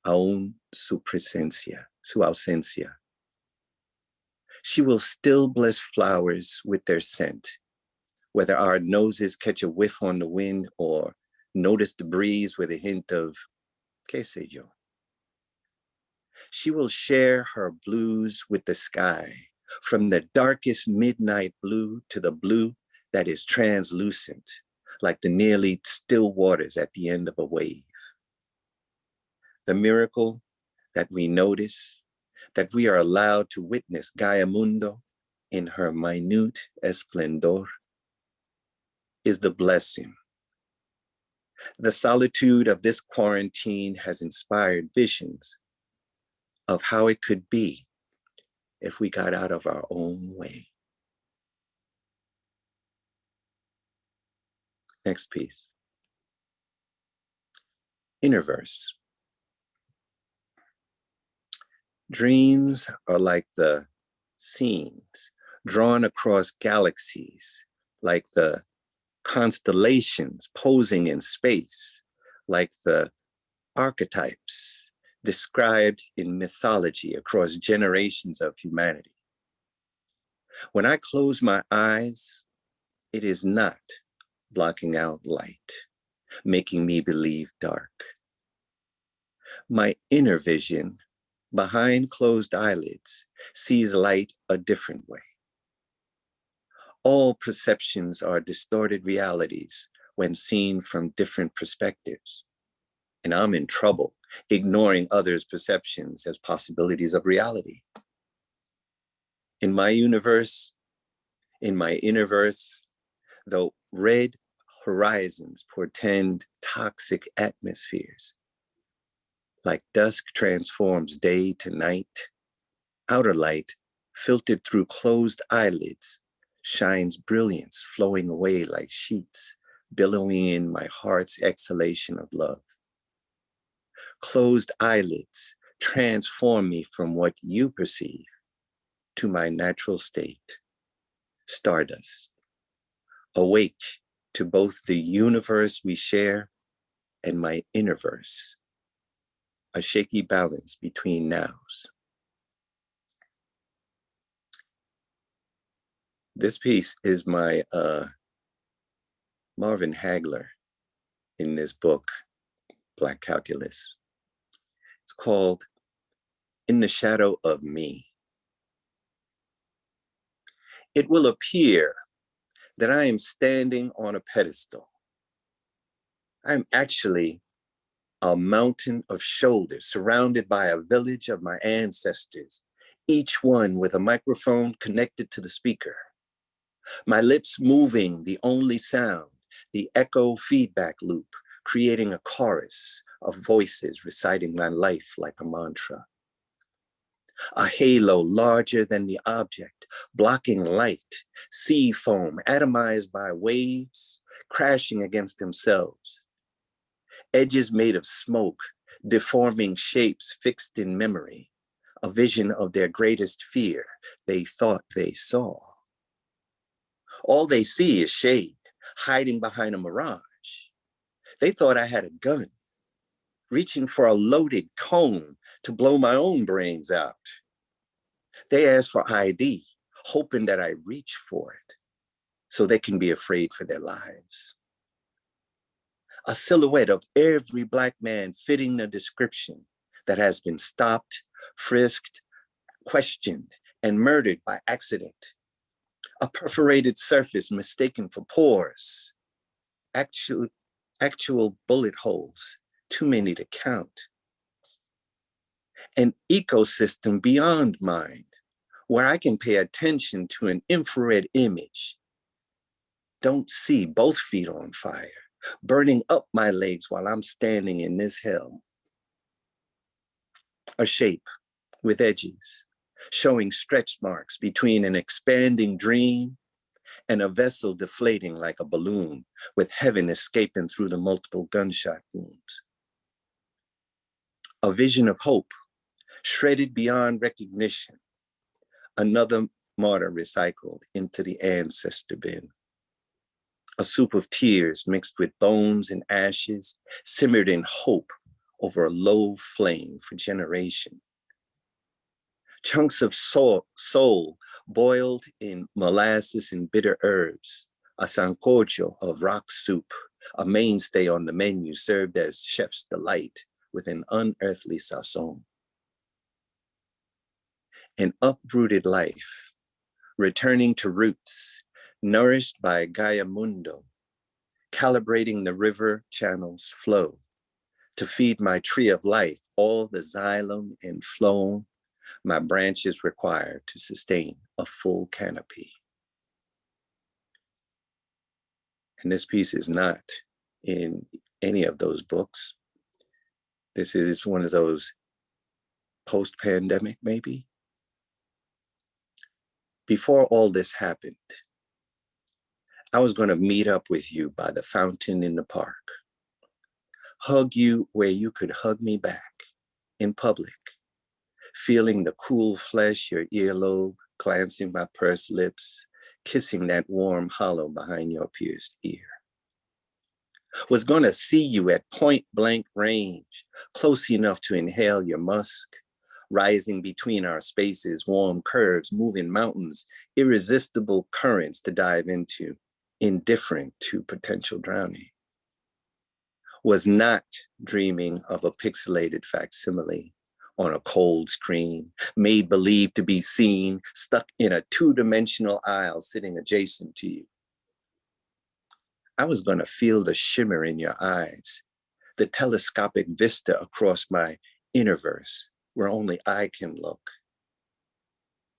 Speaker 6: aún su presencia, su ausencia. She will still bless flowers with their scent, whether our noses catch a whiff on the wind or notice the breeze with a hint of qué sé yo. She will share her blues with the sky, from the darkest midnight blue to the blue that is translucent, like the nearly still waters at the end of a wave. The miracle that we notice, that we are allowed to witness Gaia Mundo in her minute esplendor, is the blessing. The solitude of this quarantine has inspired visions of how it could be if we got out of our own way. Next piece. Inner verse. Dreams are like the scenes drawn across galaxies, like the constellations posing in space, like the archetypes described in mythology across generations of humanity. When I close my eyes, it is not blocking out light, making me believe dark. My inner vision, behind closed eyelids, sees light a different way. All perceptions are distorted realities when seen from different perspectives. And I'm in trouble ignoring others' perceptions as possibilities of reality. In my universe, in my inner verse, though red horizons portend toxic atmospheres, like dusk transforms day to night, outer light, filtered through closed eyelids, shines brilliance flowing away like sheets, billowing in my heart's exhalation of love. Closed eyelids transform me from what you perceive to my natural state, stardust, awake to both the universe we share and my inner verse, a shaky balance between nows. This piece is my Marvin Hagler in this book, Black Calculus. It's called In the Shadow of Me. It will appear that I am standing on a pedestal. I'm actually a mountain of shoulders surrounded by a village of my ancestors, each one with a microphone connected to the speaker. My lips moving the only sound, the echo feedback loop, creating a chorus of voices reciting my life like a mantra. A halo larger than the object, blocking light, sea foam atomized by waves, crashing against themselves. Edges made of smoke, deforming shapes fixed in memory, a vision of their greatest fear they thought they saw. All they see is shade, hiding behind a mirage. They thought I had a gun, reaching for a loaded cone to blow my own brains out. They asked for ID, hoping that I reach for it so they can be afraid for their lives. A silhouette of every Black man fitting the description that has been stopped, frisked, questioned, and murdered by accident. A perforated surface mistaken for pores. Actual bullet holes, too many to count. An ecosystem beyond mind, where I can pay attention to an infrared image. Don't see both feet on fire, burning up my legs while I'm standing in this hell. A shape with edges, showing stretch marks between an expanding dream and a vessel deflating like a balloon, with heaven escaping through the multiple gunshot wounds. A vision of hope, shredded beyond recognition. Another martyr recycled into the ancestor bin. A soup of tears mixed with bones and ashes, simmered in hope over a low flame for generation. chunks of soul boiled in molasses and bitter herbs, a sancocho of rock soup, a mainstay on the menu served as chef's delight with an unearthly sazon. An uprooted life, returning to roots, nourished by Gaia Mundo, calibrating the river channel's flow to feed my tree of life, all the xylem and phloem my branches require to sustain a full canopy. And this piece is not in any of those books. This is one of those post-pandemic, maybe. Before all this happened, I was going to meet up with you by the fountain in the park, hug you where you could hug me back in public, feeling the cool flesh, your earlobe, glancing my pursed lips, kissing that warm hollow behind your pierced ear. Was going to see you at point blank range, close enough to inhale your musk, rising between our spaces, warm curves, moving mountains, irresistible currents to dive into, indifferent to potential drowning. Was not dreaming of a pixelated facsimile on a cold screen, made believe to be seen, stuck in a two-dimensional aisle sitting adjacent to you. I was going to feel the shimmer in your eyes, the telescopic vista across my inner verse, where only I can look.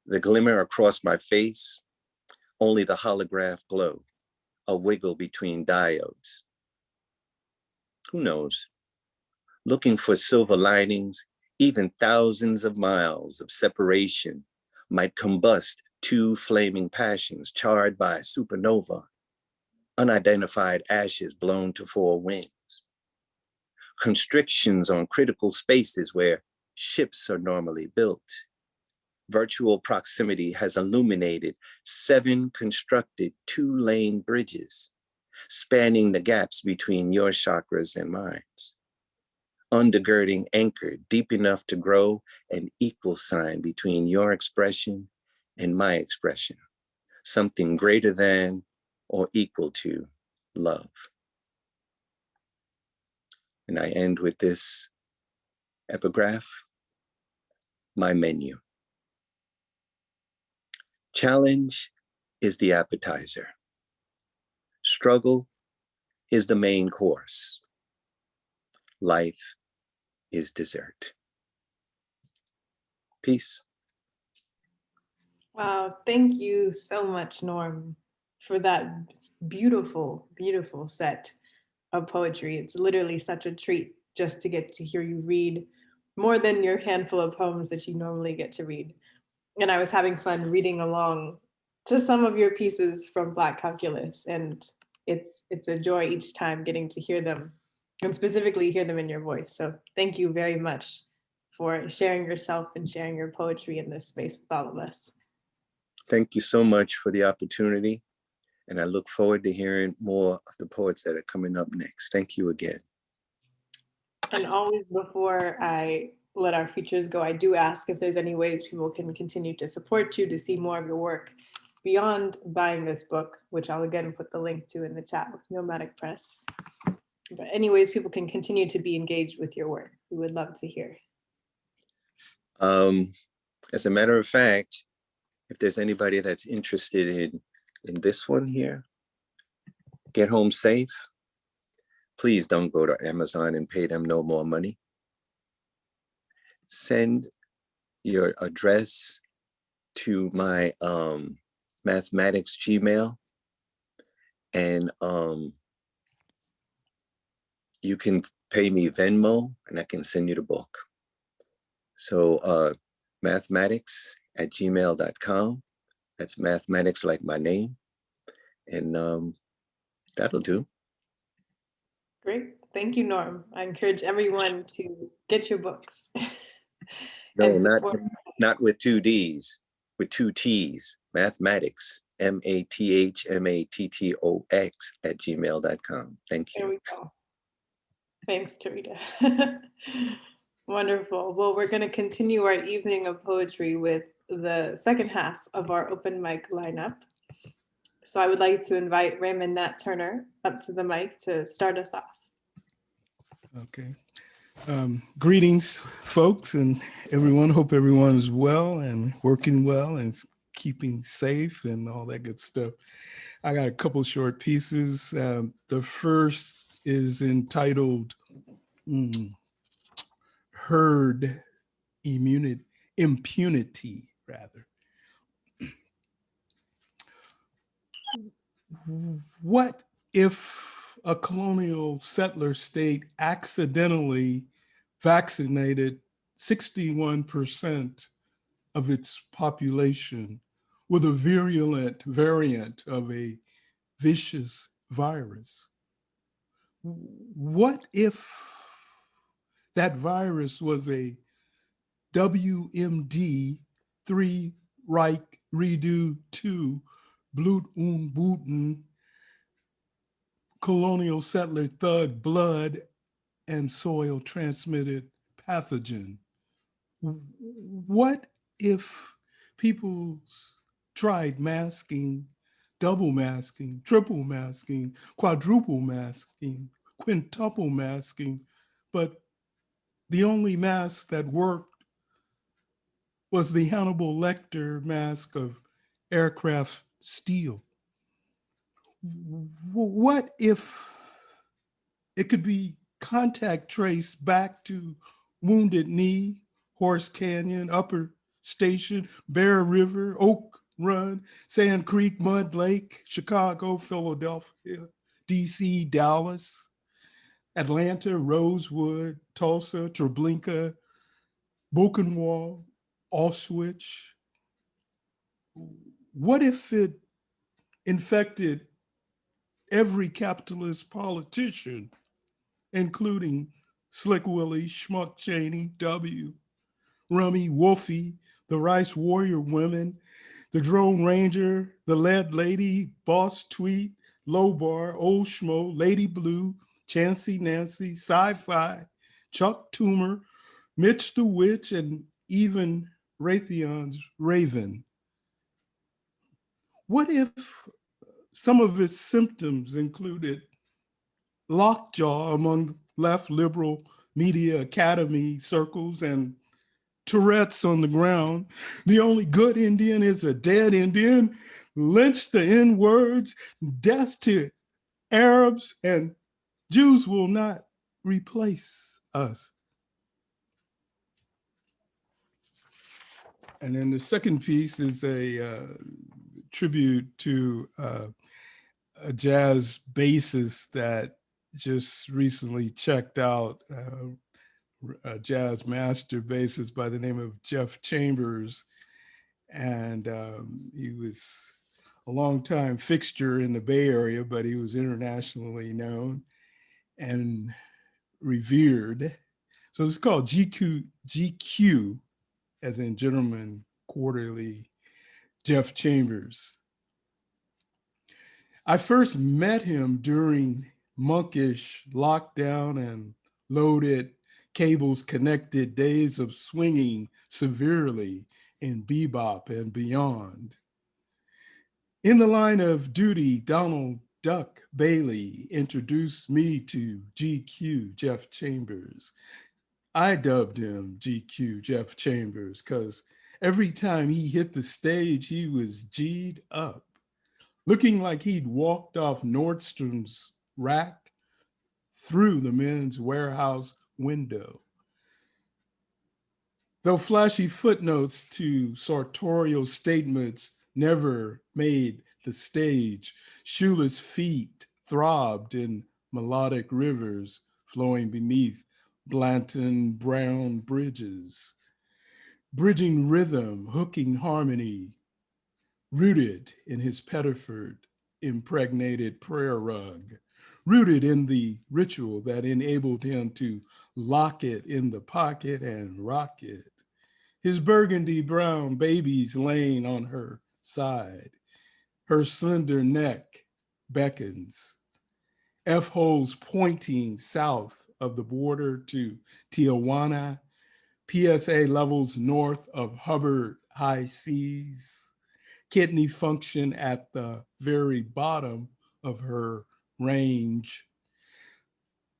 Speaker 6: The glimmer across my face, only the holograph glow, a wiggle between diodes. Who knows? Looking for silver linings, even thousands of miles of separation might combust two flaming passions charred by a supernova, unidentified ashes blown to four winds. Constrictions on critical spaces where ships are normally built. Virtual proximity has illuminated 7 constructed 2-lane bridges, spanning the gaps between your chakras and mine. Undergirding anchor deep enough to grow an equal sign between your expression and my expression, something greater than or equal to love. And I end with this epigraph, my menu. Challenge is the appetizer. Struggle is the main course. Life is dessert. Peace.
Speaker 1: Wow, thank you so much, Norm, for that beautiful, beautiful set of poetry. It's literally such a treat just to get to hear you read more than your handful of poems that you normally get to read. And I was having fun reading along to some of your pieces from Black Calculus, and it's a joy each time getting to hear them, and specifically hear them in your voice. So thank you very much for sharing yourself and sharing your poetry in this space with all of us.
Speaker 6: Thank you so much for the opportunity. And I look forward to hearing more of the poets that are coming up next. Thank you again.
Speaker 1: And always before I let our features go, I do ask if there's any ways people can continue to support you, to see more of your work beyond buying this book, which I'll again put the link to in the chat with Nomadic Press. But any ways people can continue to be engaged with your work, we would love to hear.
Speaker 6: As a matter of fact, if there's anybody that's interested in this one here, Get Home Safe, please don't go to Amazon and pay them no more money. Send your address to my mathematics Gmail, and you can pay me Venmo and I can send you the book. So mathematics@gmail.com. That's mathematics like my name. And that'll do.
Speaker 1: Great. Thank you, Norm. I encourage everyone to get your books.
Speaker 6: No, not with 2 Ds, with 2 Ts. Mathematics, mathmattox@gmail.com. Thank you.
Speaker 1: There we go. Thanks, Tarita. Wonderful. Well, we're going to continue our evening of poetry with the second half of our open mic lineup. So I would like to invite Raymond Nat Turner up to the mic to start us off.
Speaker 7: Okay. Greetings, folks, and everyone. Hope everyone is well and working well and keeping safe and all that good stuff. I got a couple short pieces. The first is entitled Herd Impunity, rather. What if a colonial settler state accidentally vaccinated 61% of its population with a virulent variant of a vicious virus? What if that virus was a WMD 3 Reich Redo 2 Blut und Buten colonial settler thug blood and soil transmitted pathogen? What if people tried masking, double masking, triple masking, quadruple masking, quintuple masking, but the only mask that worked was the Hannibal Lecter mask of aircraft steel? What if it could be contact traced back to Wounded Knee, Horse Canyon, Upper Station, Bear River, Oak Run, Sand Creek, Mud Lake, Chicago, Philadelphia, DC, Dallas, Atlanta, Rosewood, Tulsa, Treblinka, Buchenwald, Auschwitz? What if it infected every capitalist politician, including Slick Willie, Schmuck Cheney, W, Rummy, Wolfie, the Rice Warrior Women, the Drone Ranger, the Lead Lady, Boss Tweet, Low Bar, Old Schmo, Lady Blue, Chancey Nancy, Sci-Fi, Chuck Toomer, Mitch the Witch, and even Raytheon's Raven? What if some of its symptoms included lockjaw among left liberal media academy circles and Tourette's on the ground? The only good Indian is a dead Indian. Lynch the N-words, death to Arabs, and Jews will not replace us. And then the second piece is a tribute to a jazz bassist that just recently checked out, a jazz master bassist by the name of Jeff Chambers. And he was a longtime fixture in the Bay Area, but he was internationally known and revered. So it's called GQ, as in Gentleman Quarterly, Jeff Chambers. I first met him during monkish lockdown and loaded cables connected days of swinging severely in bebop and beyond. In the line of duty, Donald Duck Bailey introduced me to GQ Jeff Chambers. I dubbed him GQ Jeff Chambers because every time he hit the stage, he was G'd up, looking like he'd walked off Nordstrom's rack through the men's warehouse window. Though flashy footnotes to sartorial statements never made the stage, shoeless feet throbbed in melodic rivers flowing beneath Blanton brown bridges, bridging rhythm, hooking harmony, rooted in his Pettiford impregnated prayer rug, rooted in the ritual that enabled him to lock it in the pocket and rock it. His burgundy brown babies laying on her side. Her slender neck beckons. F-holes pointing south of the border to Tijuana PSA levels north of Hubbard high seas, kidney function at the very bottom of her range.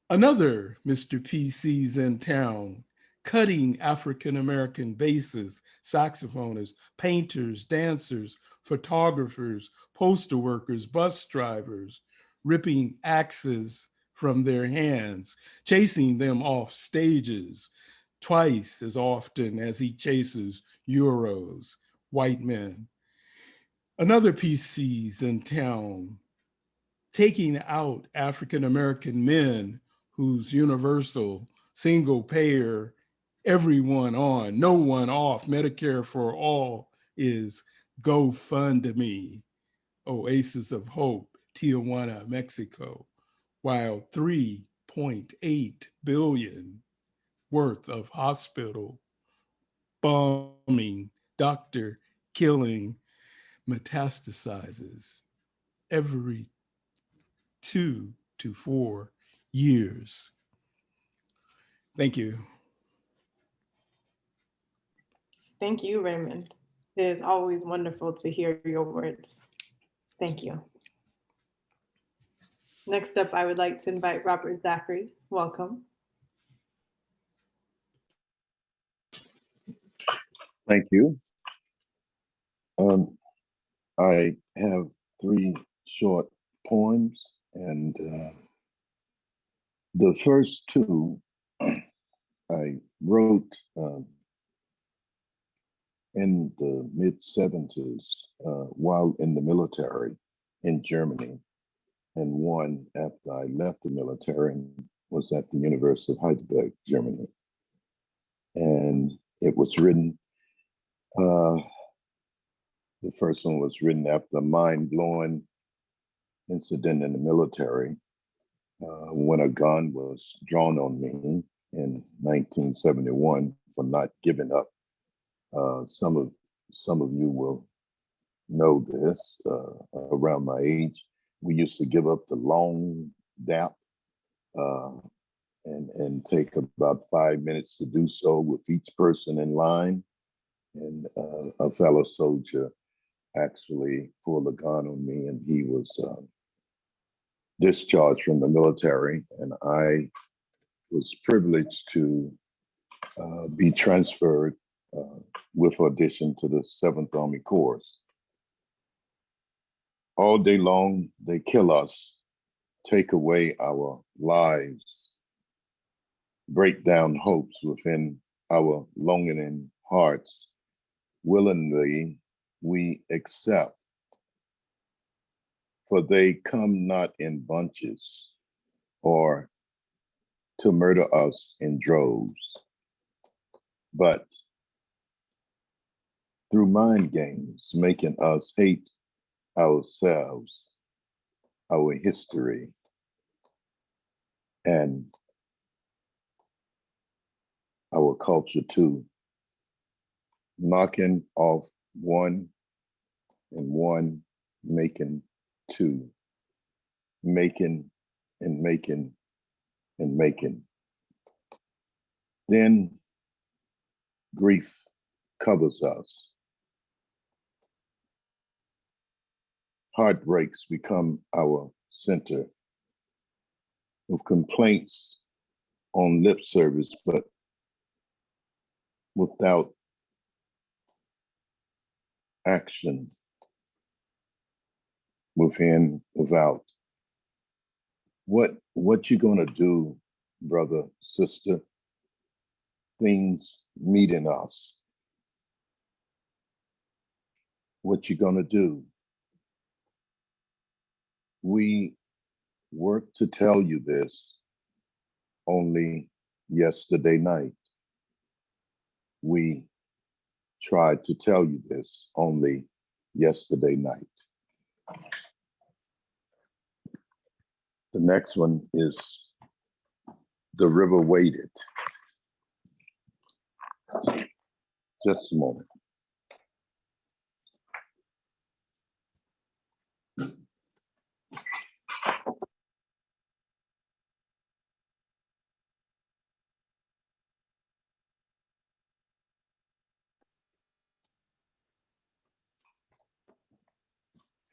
Speaker 7: Another Mr. PC's in town, cutting African-American basses, saxophonists, painters, dancers, photographers, postal workers, bus drivers, ripping axes from their hands, chasing them off stages twice as often as he chases Euros, white men. Another PC's in town, taking out African-American men whose universal single payer, everyone on, no one off, Medicare for all is GoFundMe, Oasis of Hope, Tijuana, Mexico, while 3.8 billion worth of hospital bombing, doctor killing metastasizes every 2 to 4 years. Thank you.
Speaker 1: Thank you, Raymond. It is always wonderful to hear your words. Thank you. Next up, I would like to invite Robert Zachary. Welcome.
Speaker 8: Thank you. I have 3 short poems, and the first 2 I wrote in the mid-70s while in the military in Germany, and one after I left the military and was at the University of Heidelberg, Germany. And it was written, the first one was written after a mind-blowing incident in the military when a gun was drawn on me in 1971 for not giving up. Some of you will know this. Around my age, we used to give up the long dap and take about 5 minutes to do so with each person in line. And a fellow soldier actually pulled a gun on me, and he was discharged from the military, and I was privileged to be transferred with audition to the 7th Army Corps. All day long, they kill us, take away our lives, break down hopes within our longing hearts. Willingly, we accept, for they come not in bunches or to murder us in droves, but through mind games, making us hate ourselves, our history, and our culture too, knocking off one and one, making two, making and making and making. Then grief covers us. Heartbreaks become our center, with complaints on lip service, but without action, within, without. What you gonna do, brother, sister? Things meeting us. What you gonna do? We worked to tell you this only yesterday night. We tried to tell you this only yesterday night. The next one is The River Waited. Just a moment.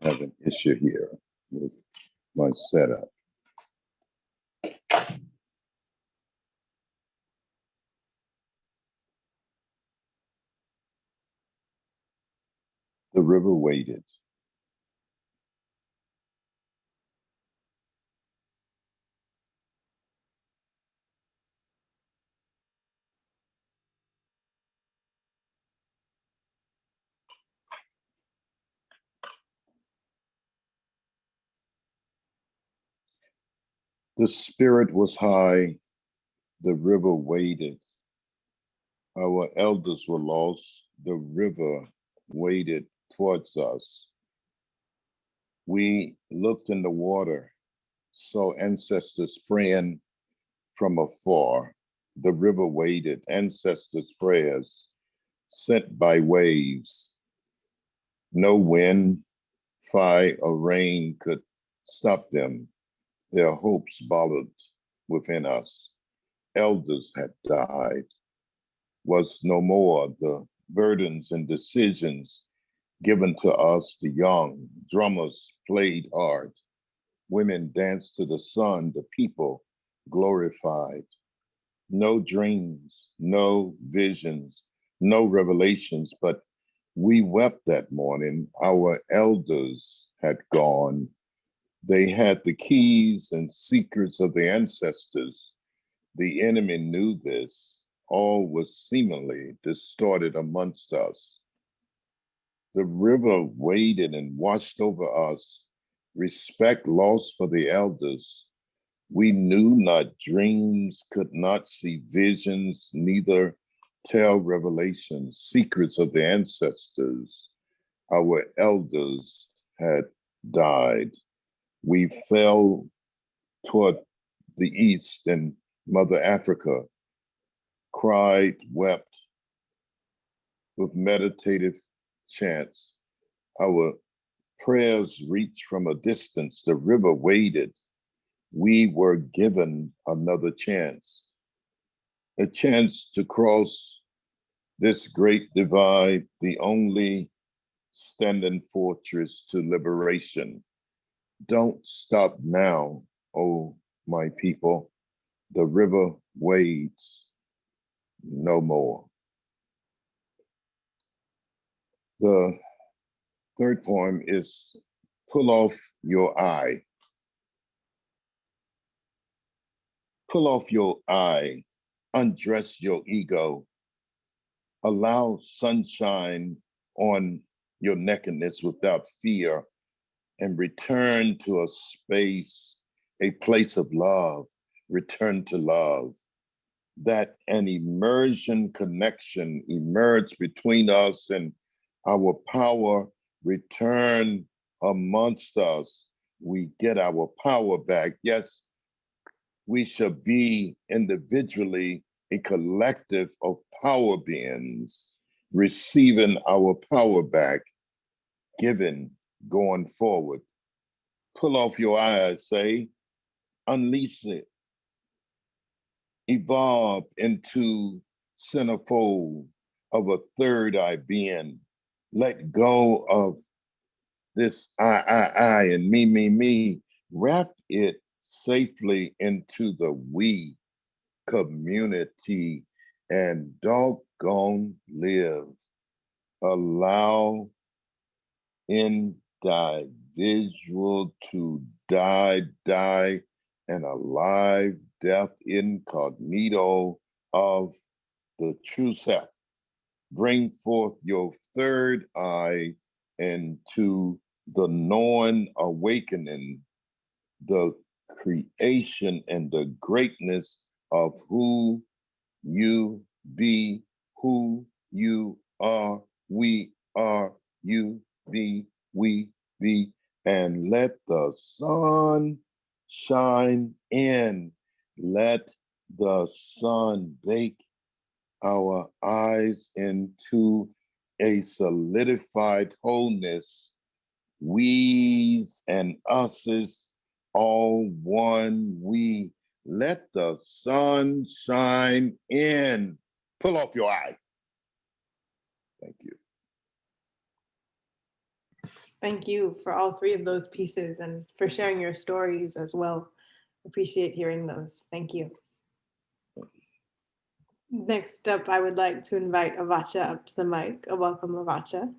Speaker 8: have an issue here with my setup. The river waited. The spirit was high, the river waited. Our elders were lost, the river waded towards us. We looked in the water, saw ancestors praying from afar. The river waded, ancestors' prayers sent by waves. No wind, fire, or rain could stop them. Their hopes bottled within us. Elders had died. Was no more the burdens and decisions given to us, the young. Drummers played hard. Women danced to the sun, the people glorified. No dreams, no visions, no revelations, but we wept that morning. Our elders had gone. They had the keys and secrets of the ancestors. The enemy knew this. All was seemingly distorted amongst us. The river waded and washed over us. Respect lost for the elders. We knew not dreams, could not see visions, neither tell revelations, secrets of the ancestors. Our elders had died. We fell toward the east, and Mother Africa cried, wept with meditative chants. Our prayers reached from a distance. The river waded. We were given another chance, a chance to cross this great divide, the only standing fortress to liberation. Don't stop now, oh my people. The river wades no more. The third poem is Pull Off Your Eye. Pull off your eye, undress your ego, allow sunshine on your nakedness without fear, and return to a space, a place of love, return to love. That an immersion connection emerged between us and our power return amongst us. We get our power back. Yes, we shall be individually a collective of power beings, receiving our power back, given going forward. Pull off your eye, I say, unleash it, evolve into centerfold of a third eye being. Let go of this I, and me. Wrap it safely into the we community and doggone live. Allow individual to die, and alive death incognito of the true self. Bring forth your third eye into the knowing awakening, the creation and the greatness of who you be, who you are, we are, you be, we be, and let the sun shine in. Let the sun bake our eyes into a solidified wholeness. We's and us's all one. We let the sun shine in. Pull off your eye. Thank you.
Speaker 1: Thank you for all three of those pieces and for sharing your stories as well. Appreciate hearing those. Thank you. Next up, I would like to invite Avacha up to the mic. Welcome, Avacha.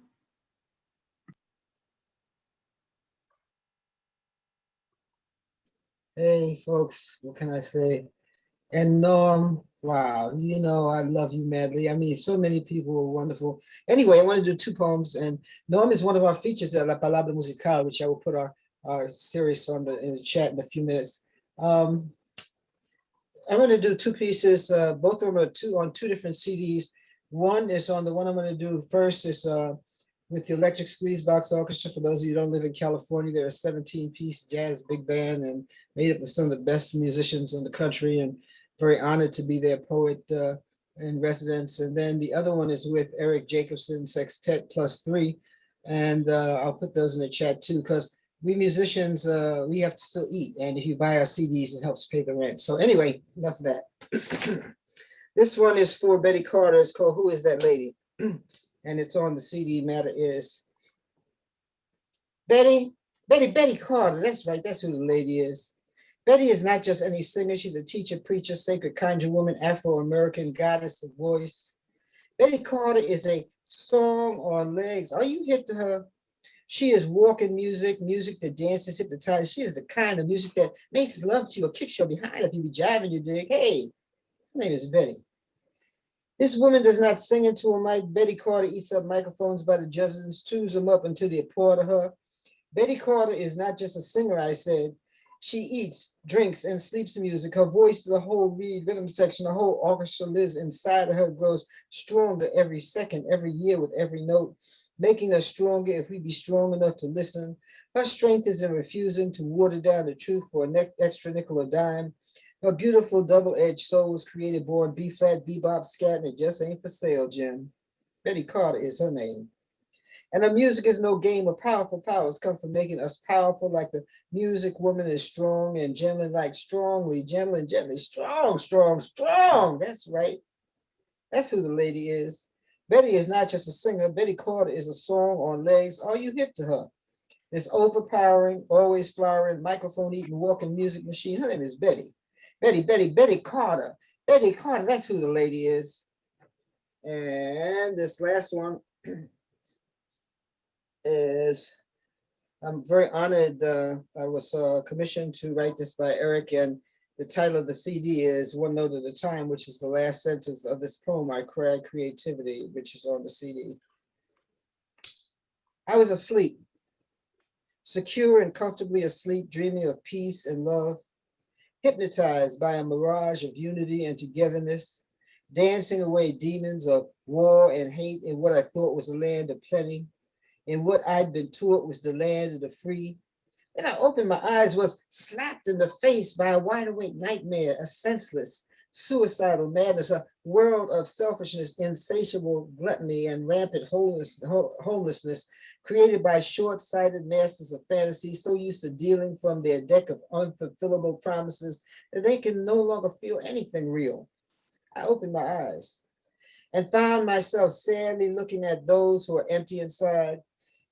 Speaker 9: Hey, folks, what can I say? And Norm, wow, you know, I love you madly. I mean, so many people were wonderful. Anyway, I want to do two poems, and Norm is one of our features at La Palabra Musical, which I will put our series in the chat in a few minutes. I'm going to do two pieces. Both of them are on two different CDs. One is on the one I'm going to do first is with the Electric Squeezebox Orchestra. For those of you who don't live in California, they're a 17-piece jazz big band and made up of some of the best musicians in the country, and very honored to be their poet in residence. And then the other one is with Eric Jacobson Sextet +3. And I'll put those in the chat too, because we musicians, we have to still eat. And if you buy our CDs, it helps pay the rent. So anyway, enough of that. This one is for Betty Carter. It's called Who Is That Lady? And it's on the CD. Matter is Betty Carter. That's right. That's who the lady is. Betty is not just any singer. She's a teacher, preacher, sacred conjure-woman, Afro-American goddess of voice. Betty Carter is a song on legs. Are you hip to her? She is walking music, music that dances, hypnotizes. She is the kind of music that makes love to you or kicks your behind if you be jiving, you dig. Hey, her name is Betty. This woman does not sing into a mic. Betty Carter eats up microphones by the dozens, chews them up until they pour to her. Betty Carter is not just a singer, I said. She eats, drinks, and sleeps music. Her voice is a whole reed rhythm section. The whole orchestra lives inside of her, grows stronger every second, every year with every note, making us stronger if we be strong enough to listen. Her strength is in refusing to water down the truth for an extra nickel or dime. Her beautiful double-edged soul was created born B-flat, bebop, scat, and it just ain't for sale, Jim. Betty Carter is her name. And her music is no game of powerful powers come from making us powerful like the music woman is strong and gentle, like strongly, gentle and gently, strong, strong, strong. That's right. That's who the lady is. Betty is not just a singer. Betty Carter is a song on legs. Are you hip to her? This overpowering, always flowering, microphone-eating, walking music machine. Her name is Betty. Betty Carter. Betty Carter, that's who the lady is. And this last one is, I'm very honored. I was commissioned to write this by Eric, and the title of the CD is One Note at a Time, which is the last sentence of this poem, I Cried Creativity, which is on the CD. I was asleep, secure and comfortably asleep, dreaming of peace and love, hypnotized by a mirage of unity and togetherness, dancing away demons of war and hate in what I thought was a land of plenty, in what I'd been taught was the land of the free. Then I opened my eyes, was slapped in the face by a wide awake nightmare, a senseless, suicidal madness, a world of selfishness, insatiable gluttony, and rampant homelessness, created by short-sighted masters of fantasy, so used to dealing from their deck of unfulfillable promises that they can no longer feel anything real. I opened my eyes and found myself sadly looking at those who are empty inside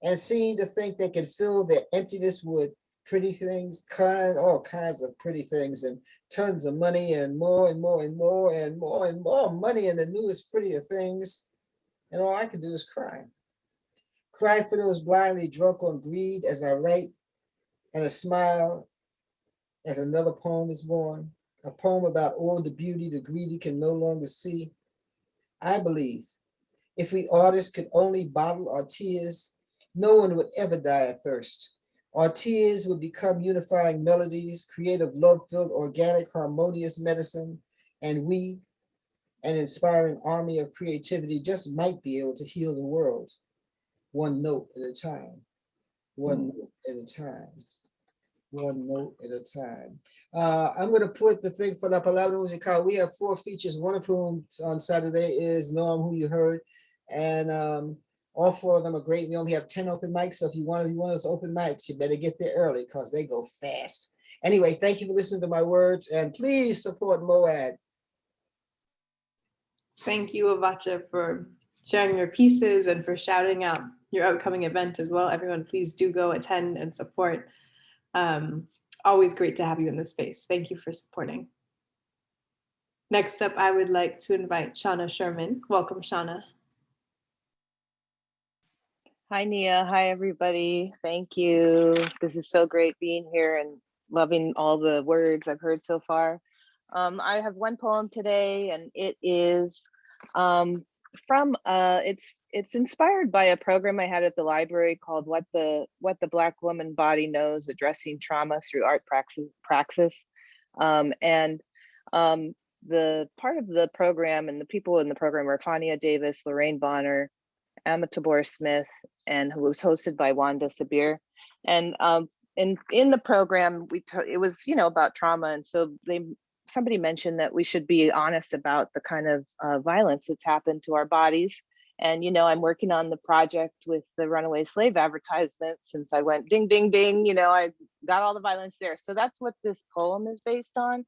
Speaker 9: and seemed to think they could fill their emptiness with pretty things, all kinds of pretty things, and tons of money, and more and more and more and more and more money, and the newest, prettier things. And all I could do is cry. Cry for those blindly drunk on greed as I write, and a smile as another poem is born, a poem about all the beauty the greedy can no longer see. I believe if we artists could only bottle our tears, no one would ever die of thirst. Our tears would become unifying melodies, creative, love-filled, organic, harmonious medicine, and we, an inspiring army of creativity, just might be able to heal the world, one note at a time, one note at a time, one note at a time. I'm going to put the thing for La Palabra Musical. We have 4 features, one of whom on Saturday is Norm, who you heard, and all 4 of them are great. We only have 10 open mics, so if you want those open mics, you better get there early because they go fast. Anyway, thank you for listening to my words, and please support MoAD.
Speaker 1: Thank you, Avacha, for sharing your pieces and for shouting out your upcoming event as well. Everyone, please do go attend and support. Always great to have you in this space. Thank you for supporting. Next up, I would like to invite Shauna Sherman. Welcome, Shauna.
Speaker 10: Hi, Nia. Hi, everybody. Thank you. This is so great being here and loving all the words I've heard so far. I have one poem today, and it is it's inspired by a program I had at the library called What the Black Woman Body Knows, Addressing Trauma Through Art Praxis. The part of the program and the people in the program were Fania Davis, Lorraine Bonner, Amma Tabor-Smith, and who was hosted by Wanda Sabir. And in the program, it was, about trauma. And so somebody mentioned that we should be honest about the kind of violence that's happened to our bodies. And, I'm working on the project with the runaway slave advertisement since I went ding, ding, ding, I got all the violence there. So that's what this poem is based on.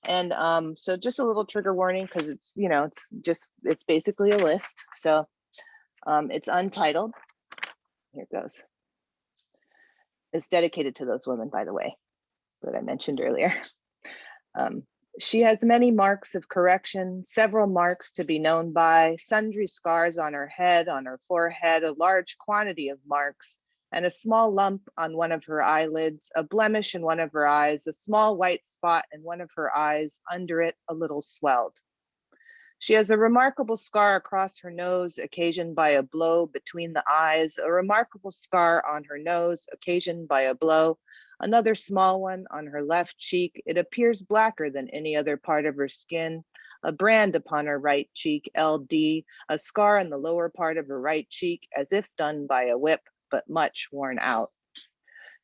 Speaker 10: And so just a little trigger warning, because it's, it's basically a list. So it's untitled. Here it goes. It's dedicated to those women, by the way, that I mentioned earlier. She has many marks of correction, several marks to be known by, sundry scars on her head, on her forehead, a large quantity of marks, and a small lump on one of her eyelids, a blemish in one of her eyes, a small white spot in one of her eyes, under it a little swelled. She has a remarkable scar across her nose, occasioned by a blow between the eyes, a remarkable scar on her nose, occasioned by a blow, another small one on her left cheek. It appears blacker than any other part of her skin, a brand upon her right cheek, LD, a scar on the lower part of her right cheek, as if done by a whip, but much worn out.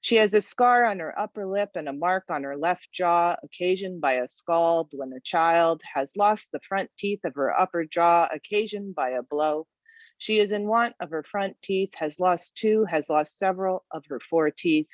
Speaker 10: She has a scar on her upper lip and a mark on her left jaw, occasioned by a scald when a child, has lost the front teeth of her upper jaw, occasioned by a blow. She is in want of her front teeth, has lost several of her 4 teeth.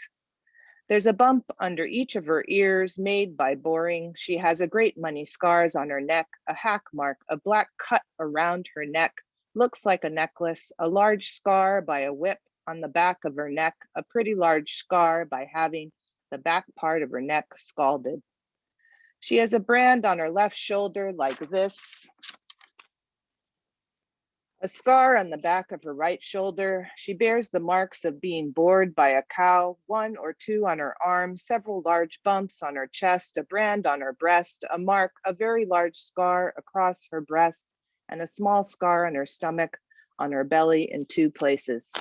Speaker 10: There's a bump under each of her ears made by boring. She has a great many scars on her neck, a hack mark, a black cut around her neck, looks like a necklace, a large scar by a whip on the back of her neck, a pretty large scar by having the back part of her neck scalded. She has a brand on her left shoulder like this, a scar on the back of her right shoulder. She bears the marks of being bored by a cow, 1 or 2 on her arm, several large bumps on her chest, a brand on her breast, a mark, a very large scar across her breast, and a small scar on her stomach, on her belly in 2 places.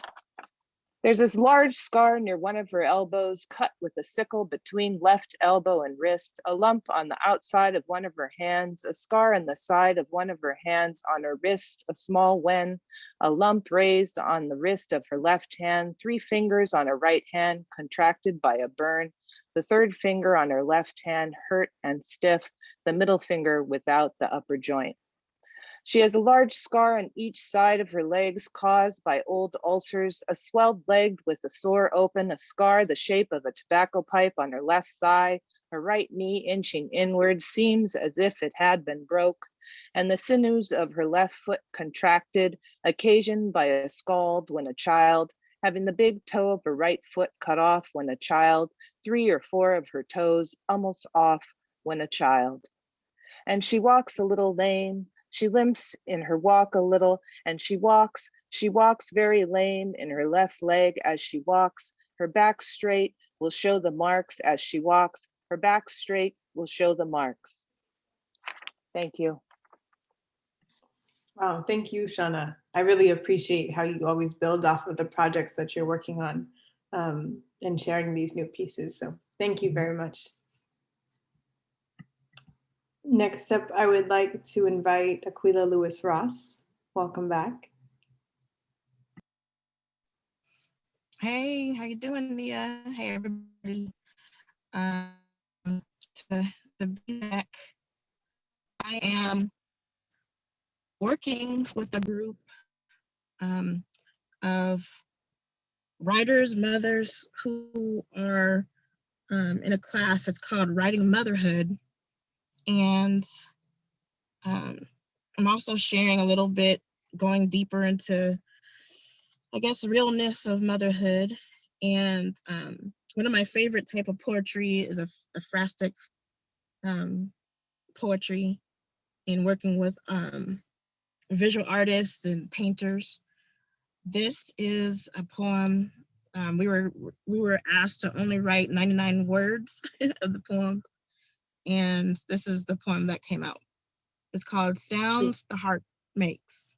Speaker 10: There's this large scar near one of her elbows, cut with a sickle between left elbow and wrist, a lump on the outside of one of her hands, a scar on the side of one of her hands, on her wrist, a small wen, a lump raised on the wrist of her left hand, 3 fingers on her right hand, contracted by a burn, the 3rd finger on her left hand, hurt and stiff, the middle finger without the upper joint. She has a large scar on each side of her legs caused by old ulcers, a swelled leg with a sore open, a scar the shape of a tobacco pipe on her left thigh, her right knee inching inward, seems as if it had been broke, and the sinews of her left foot contracted, occasioned by a scald when a child, having the big toe of her right foot cut off when a child, 3 or 4 of her toes almost off when a child. And she walks a little lame. She limps in her walk a little, and she walks very lame in her left leg as she walks. Her back straight will show the marks as she walks. Her back straight will show the marks. Thank you.
Speaker 1: Wow, thank you, Shauna. I really appreciate how you always build off of the projects that you're working on and sharing these new pieces. So thank you very much. Next up, I would like to invite Aquila Lewis-Ross. Welcome back.
Speaker 11: Hey, how you doing, Nia? Hey, everybody. To be back, I am working with a group of writers, mothers who are in a class that's called Writing Motherhood. And I'm also sharing a little bit, going deeper into I guess, realness of motherhood. And one of my favorite type of poetry is a phrastic poetry, and working with visual artists and painters. This is a poem. We were asked to only write 99 words of the poem, and this is the poem that came out. It's called Sounds the Heart Makes.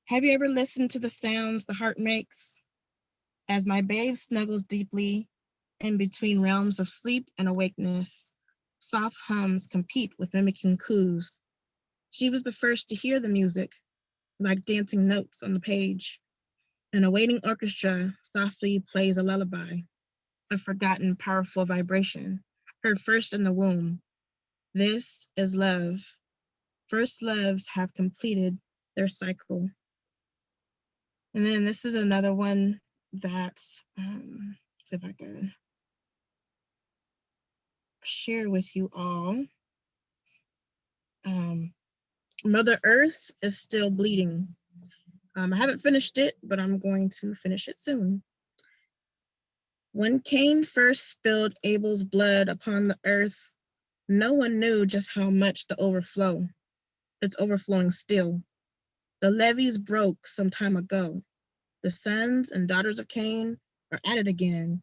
Speaker 11: Have you ever listened to the sounds the heart makes? As my babe snuggles deeply in between realms of sleep and awakeness, soft hums compete with mimicking coos. She was the first to hear the music, like dancing notes on the page. An awaiting orchestra softly plays a lullaby, a forgotten powerful vibration, heard first in the womb. This is love. First loves have completed their cycle. And then this is another one that, see if I can share with you all. Mother Earth is still bleeding. I haven't finished it, but I'm going to finish it soon. When Cain first spilled Abel's blood upon the earth, no one knew just how much the overflow. It's overflowing still. The levees broke some time ago. The sons and daughters of Cain are at it again.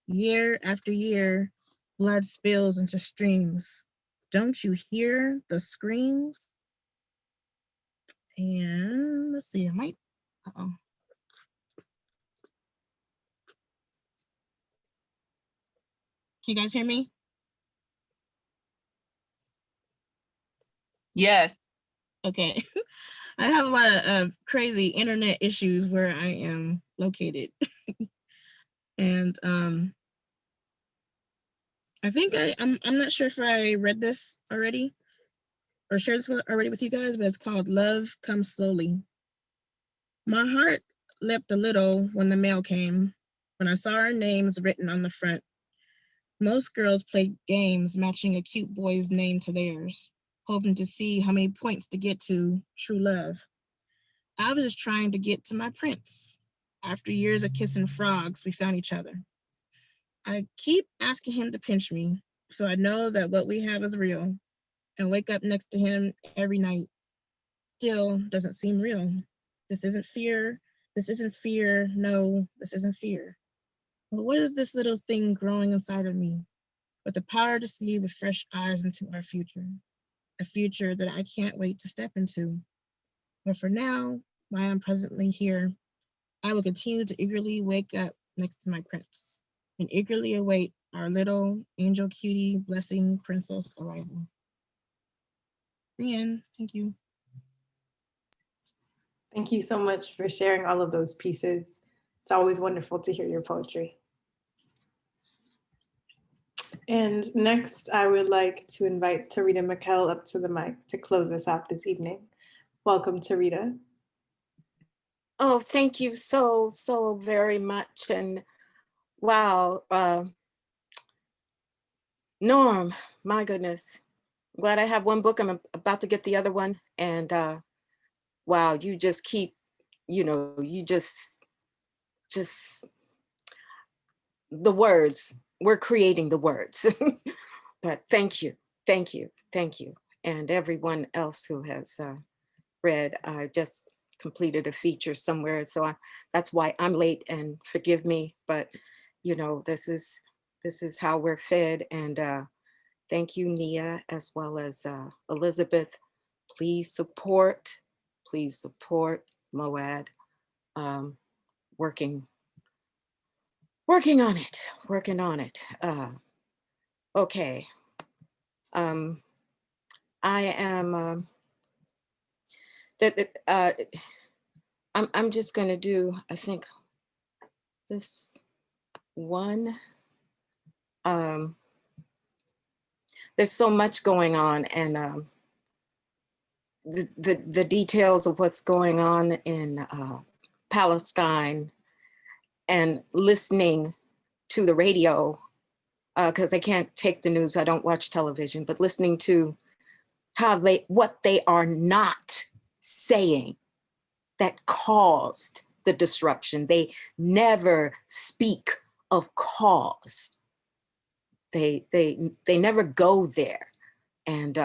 Speaker 11: Year after year, blood spills into streams. Don't you hear the screams? And let's see, I might, uh-oh. Can you guys hear me?
Speaker 2: Yes.
Speaker 11: Okay. I have a lot of crazy internet issues where I am located. And I think I'm not sure if I read this already or shared this already with you guys, but it's called Love Comes Slowly. My heart leapt a little when the mail came, when I saw our names written on the front. Most girls play games matching a cute boy's name to theirs, hoping to see how many points to get to true love. I was just trying to get to my prince. After years of kissing frogs, we found each other. I keep asking him to pinch me, so I know that what we have is real, and wake up next to him every night. Still doesn't seem real. This isn't fear. This isn't fear. No, this isn't fear. Well, what is this little thing growing inside of me with the power to see with fresh eyes into our future, a future that I can't wait to step into. But for now, while I'm presently here, I will continue to eagerly wake up next to my prince and eagerly await our little angel cutie blessing princess arrival. The end. Thank you.
Speaker 1: Thank you so much for sharing all of those pieces. It's always wonderful to hear your poetry. And next, I would like to invite Tarita McKell up to the mic to close us out this evening. Welcome, Tarita.
Speaker 12: Oh, thank you so very much. And wow, Norm, my goodness. I'm glad I have one book. I'm about to get the other one. And wow, you just keep, you just the words, we're creating the words. But thank you. And everyone else who has read, I just completed a feature somewhere. So that's why I'm late, and forgive me, but this is how we're fed. And thank you, Nia, as well as Elizabeth. Please support MoAD. Working on it. Okay. I am, I'm just gonna do, I think, this one. There's so much going on, and the details of what's going on in Palestine, and listening to the radio, because I can't take the news, I don't watch television, but listening to what they are not saying that caused the disruption. They never speak of cause. They never go there. And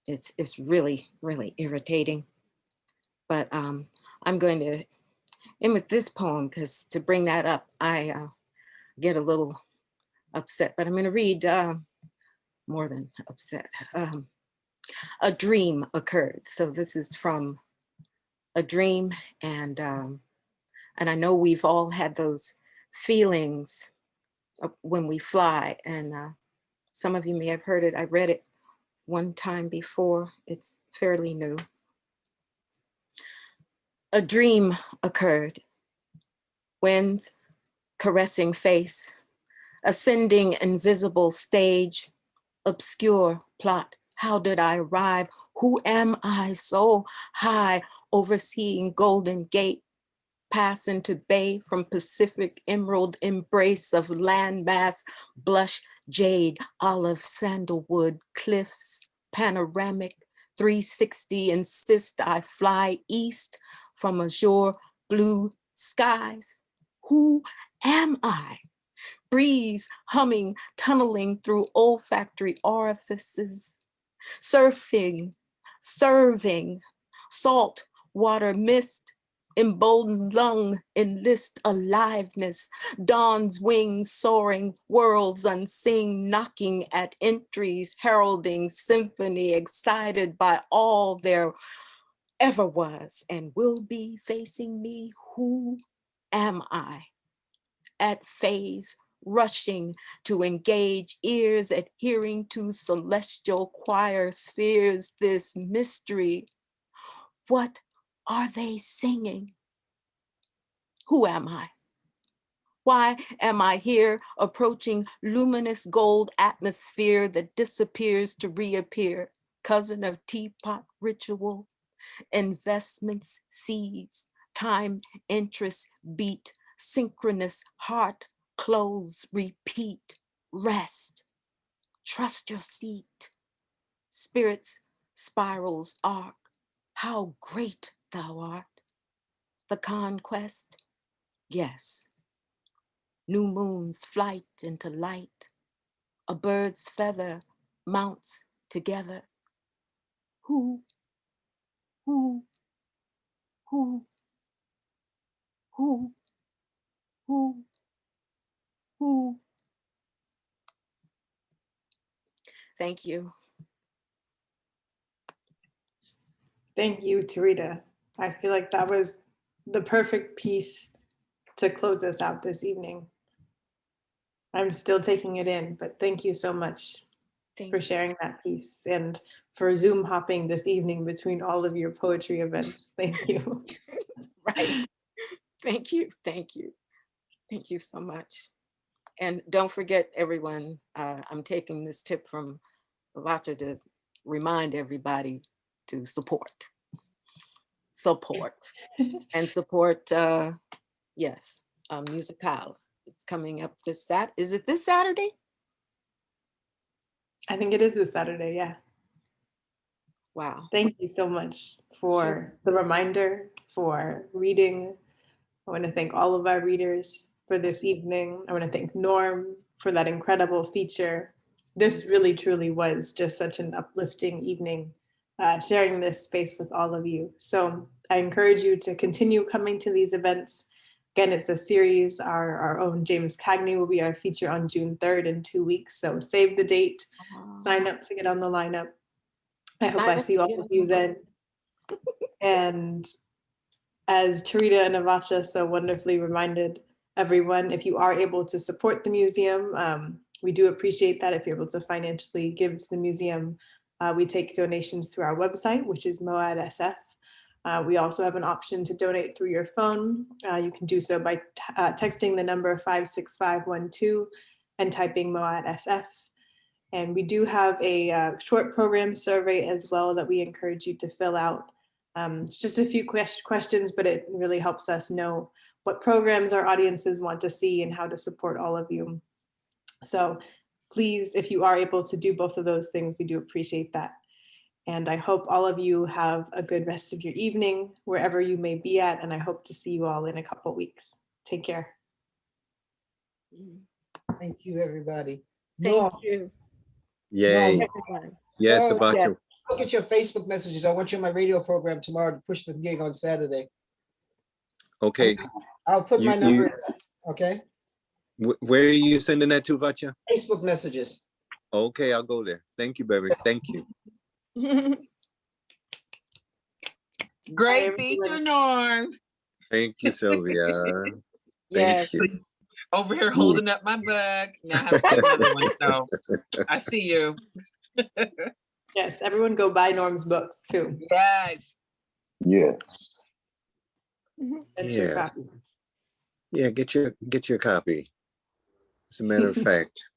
Speaker 12: it's really, really irritating. But I'm going to end with this poem, because to bring that up, I get a little upset, but I'm going to read more than upset. A dream occurred. So this is from a dream, and I know we've all had those feelings when we fly, and some of you may have heard it. I read it one time before. It's fairly new. A dream occurred. Winds caressing face, ascending invisible stage, obscure plot. How did I arrive? Who am I so high, overseeing Golden Gate, pass into bay from Pacific emerald embrace of landmass, blush jade, olive, sandalwood, cliffs, panoramic, 360, insist I fly east from azure blue skies. Who am I? Breeze humming, tunneling through olfactory orifices, surfing, serving, salt, water, mist, emboldened lung, enlist aliveness, dawn's wings soaring, worlds unseen, knocking at entries, heralding symphony, excited by all there ever was and will be facing me. Who am I? At phase, rushing to engage, ears adhering to celestial choir spheres, this mystery. What are they singing? Who am I? Why am I here, approaching luminous gold atmosphere that disappears to reappear? Cousin of teapot ritual, investments seize, time, interest, beat, synchronous heart, clothes, repeat, rest, trust your seat. Spirits, spirals, arc, how great thou art. The conquest, yes. New moon's flight into light, a bird's feather mounts together. Who, who, who, who, who. Thank you.
Speaker 1: Thank you, Tarita. I feel like that was the perfect piece to close us out this evening. I'm still taking it in, but thank you so much for sharing that piece and for Zoom hopping this evening between all of your poetry events. Thank you.
Speaker 12: Right. Thank you. Thank you. Thank you so much. And don't forget, everyone, I'm taking this tip from Vacha to remind everybody to support and support, yes, Musical. It's coming up this Saturday. Is it this Saturday?
Speaker 1: I think it is this Saturday, yeah.
Speaker 12: Wow.
Speaker 1: Thank you so much for the reminder, for reading. I want to thank all of our readers for this evening. I want to thank Norm for that incredible feature. This really, truly was just such an uplifting evening, sharing this space with all of you. So I encourage you to continue coming to these events. Again, it's a series. Our own James Cagney will be our feature on June 3rd in 2 weeks. So save the date, sign up to get on the lineup. I hope I see all of you then. And as Tarita and Avacha so wonderfully reminded everyone, if you are able to support the museum, we do appreciate that. If you're able to financially give to the museum, we take donations through our website, which is MoAD SF. We also have an option to donate through your phone. You can do so by texting the number 56512 and typing MoAD SF. And we do have a short program survey as well that we encourage you to fill out. It's just a few questions, but it really helps us know what programs our audiences want to see and how to support all of you. So please, if you are able to do both of those things, we do appreciate that. And I hope all of you have a good rest of your evening, wherever you may be at. And I hope to see you all in a couple weeks. Take care.
Speaker 9: Thank you, everybody.
Speaker 12: Thank
Speaker 9: Norm,
Speaker 12: you.
Speaker 6: Yay.
Speaker 12: Everyone.
Speaker 6: Yes,
Speaker 9: Norm,
Speaker 6: about
Speaker 9: look at your Facebook messages. I want you on my radio program tomorrow to push the gig on Saturday.
Speaker 6: okay.
Speaker 9: I'll put my
Speaker 6: You-
Speaker 9: number
Speaker 6: you-
Speaker 9: in there, okay?
Speaker 6: Where are you sending that to, Vacha?
Speaker 9: Facebook messages.
Speaker 6: Okay, I'll go there. Thank you, baby. Thank you.
Speaker 2: Great
Speaker 1: everyone.
Speaker 2: feature, Norm.
Speaker 6: Thank you, Sylvia.
Speaker 12: Yes.
Speaker 6: Thank you.
Speaker 2: Over here holding up my book. Now I have to get another one. So I see you.
Speaker 1: Yes, everyone go buy Norm's books too.
Speaker 2: Yes.
Speaker 8: Yes.
Speaker 1: Get your
Speaker 6: Yeah.
Speaker 1: copies.
Speaker 6: Yeah, get your copy. As a matter of fact.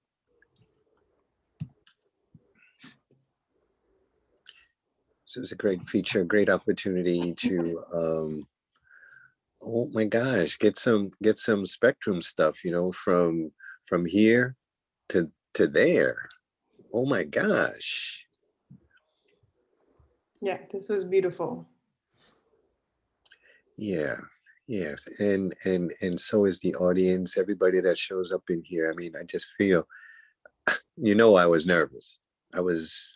Speaker 6: This is a great feature, great opportunity to oh my gosh, get some spectrum stuff, you know, from here to there. Oh my gosh.
Speaker 1: Yeah, this was beautiful.
Speaker 6: Yeah. Yes. And so is the audience, everybody that shows up in here. I mean, I just feel, you know, I was nervous. I was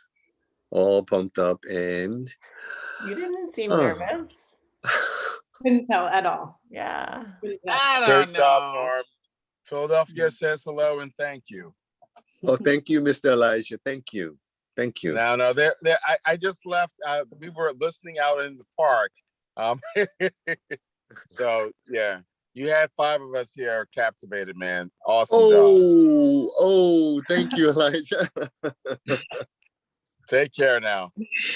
Speaker 6: all pumped up and
Speaker 13: You didn't seem
Speaker 6: Oh.
Speaker 13: nervous.
Speaker 1: Couldn't tell at all.
Speaker 13: Yeah.
Speaker 2: I
Speaker 14: Great
Speaker 2: don't
Speaker 14: job,
Speaker 2: know.
Speaker 14: Norm. Philadelphia says hello and thank you.
Speaker 6: oh, thank you, Mr. Elijah. Thank you. Thank you.
Speaker 14: No, I just left. We were listening out in the park. So yeah, you had 5 of us here captivated, man. Awesome job.
Speaker 6: Oh, thank you, Elijah.
Speaker 14: Take care now.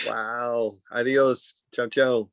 Speaker 6: Wow. Adios. Ciao, ciao.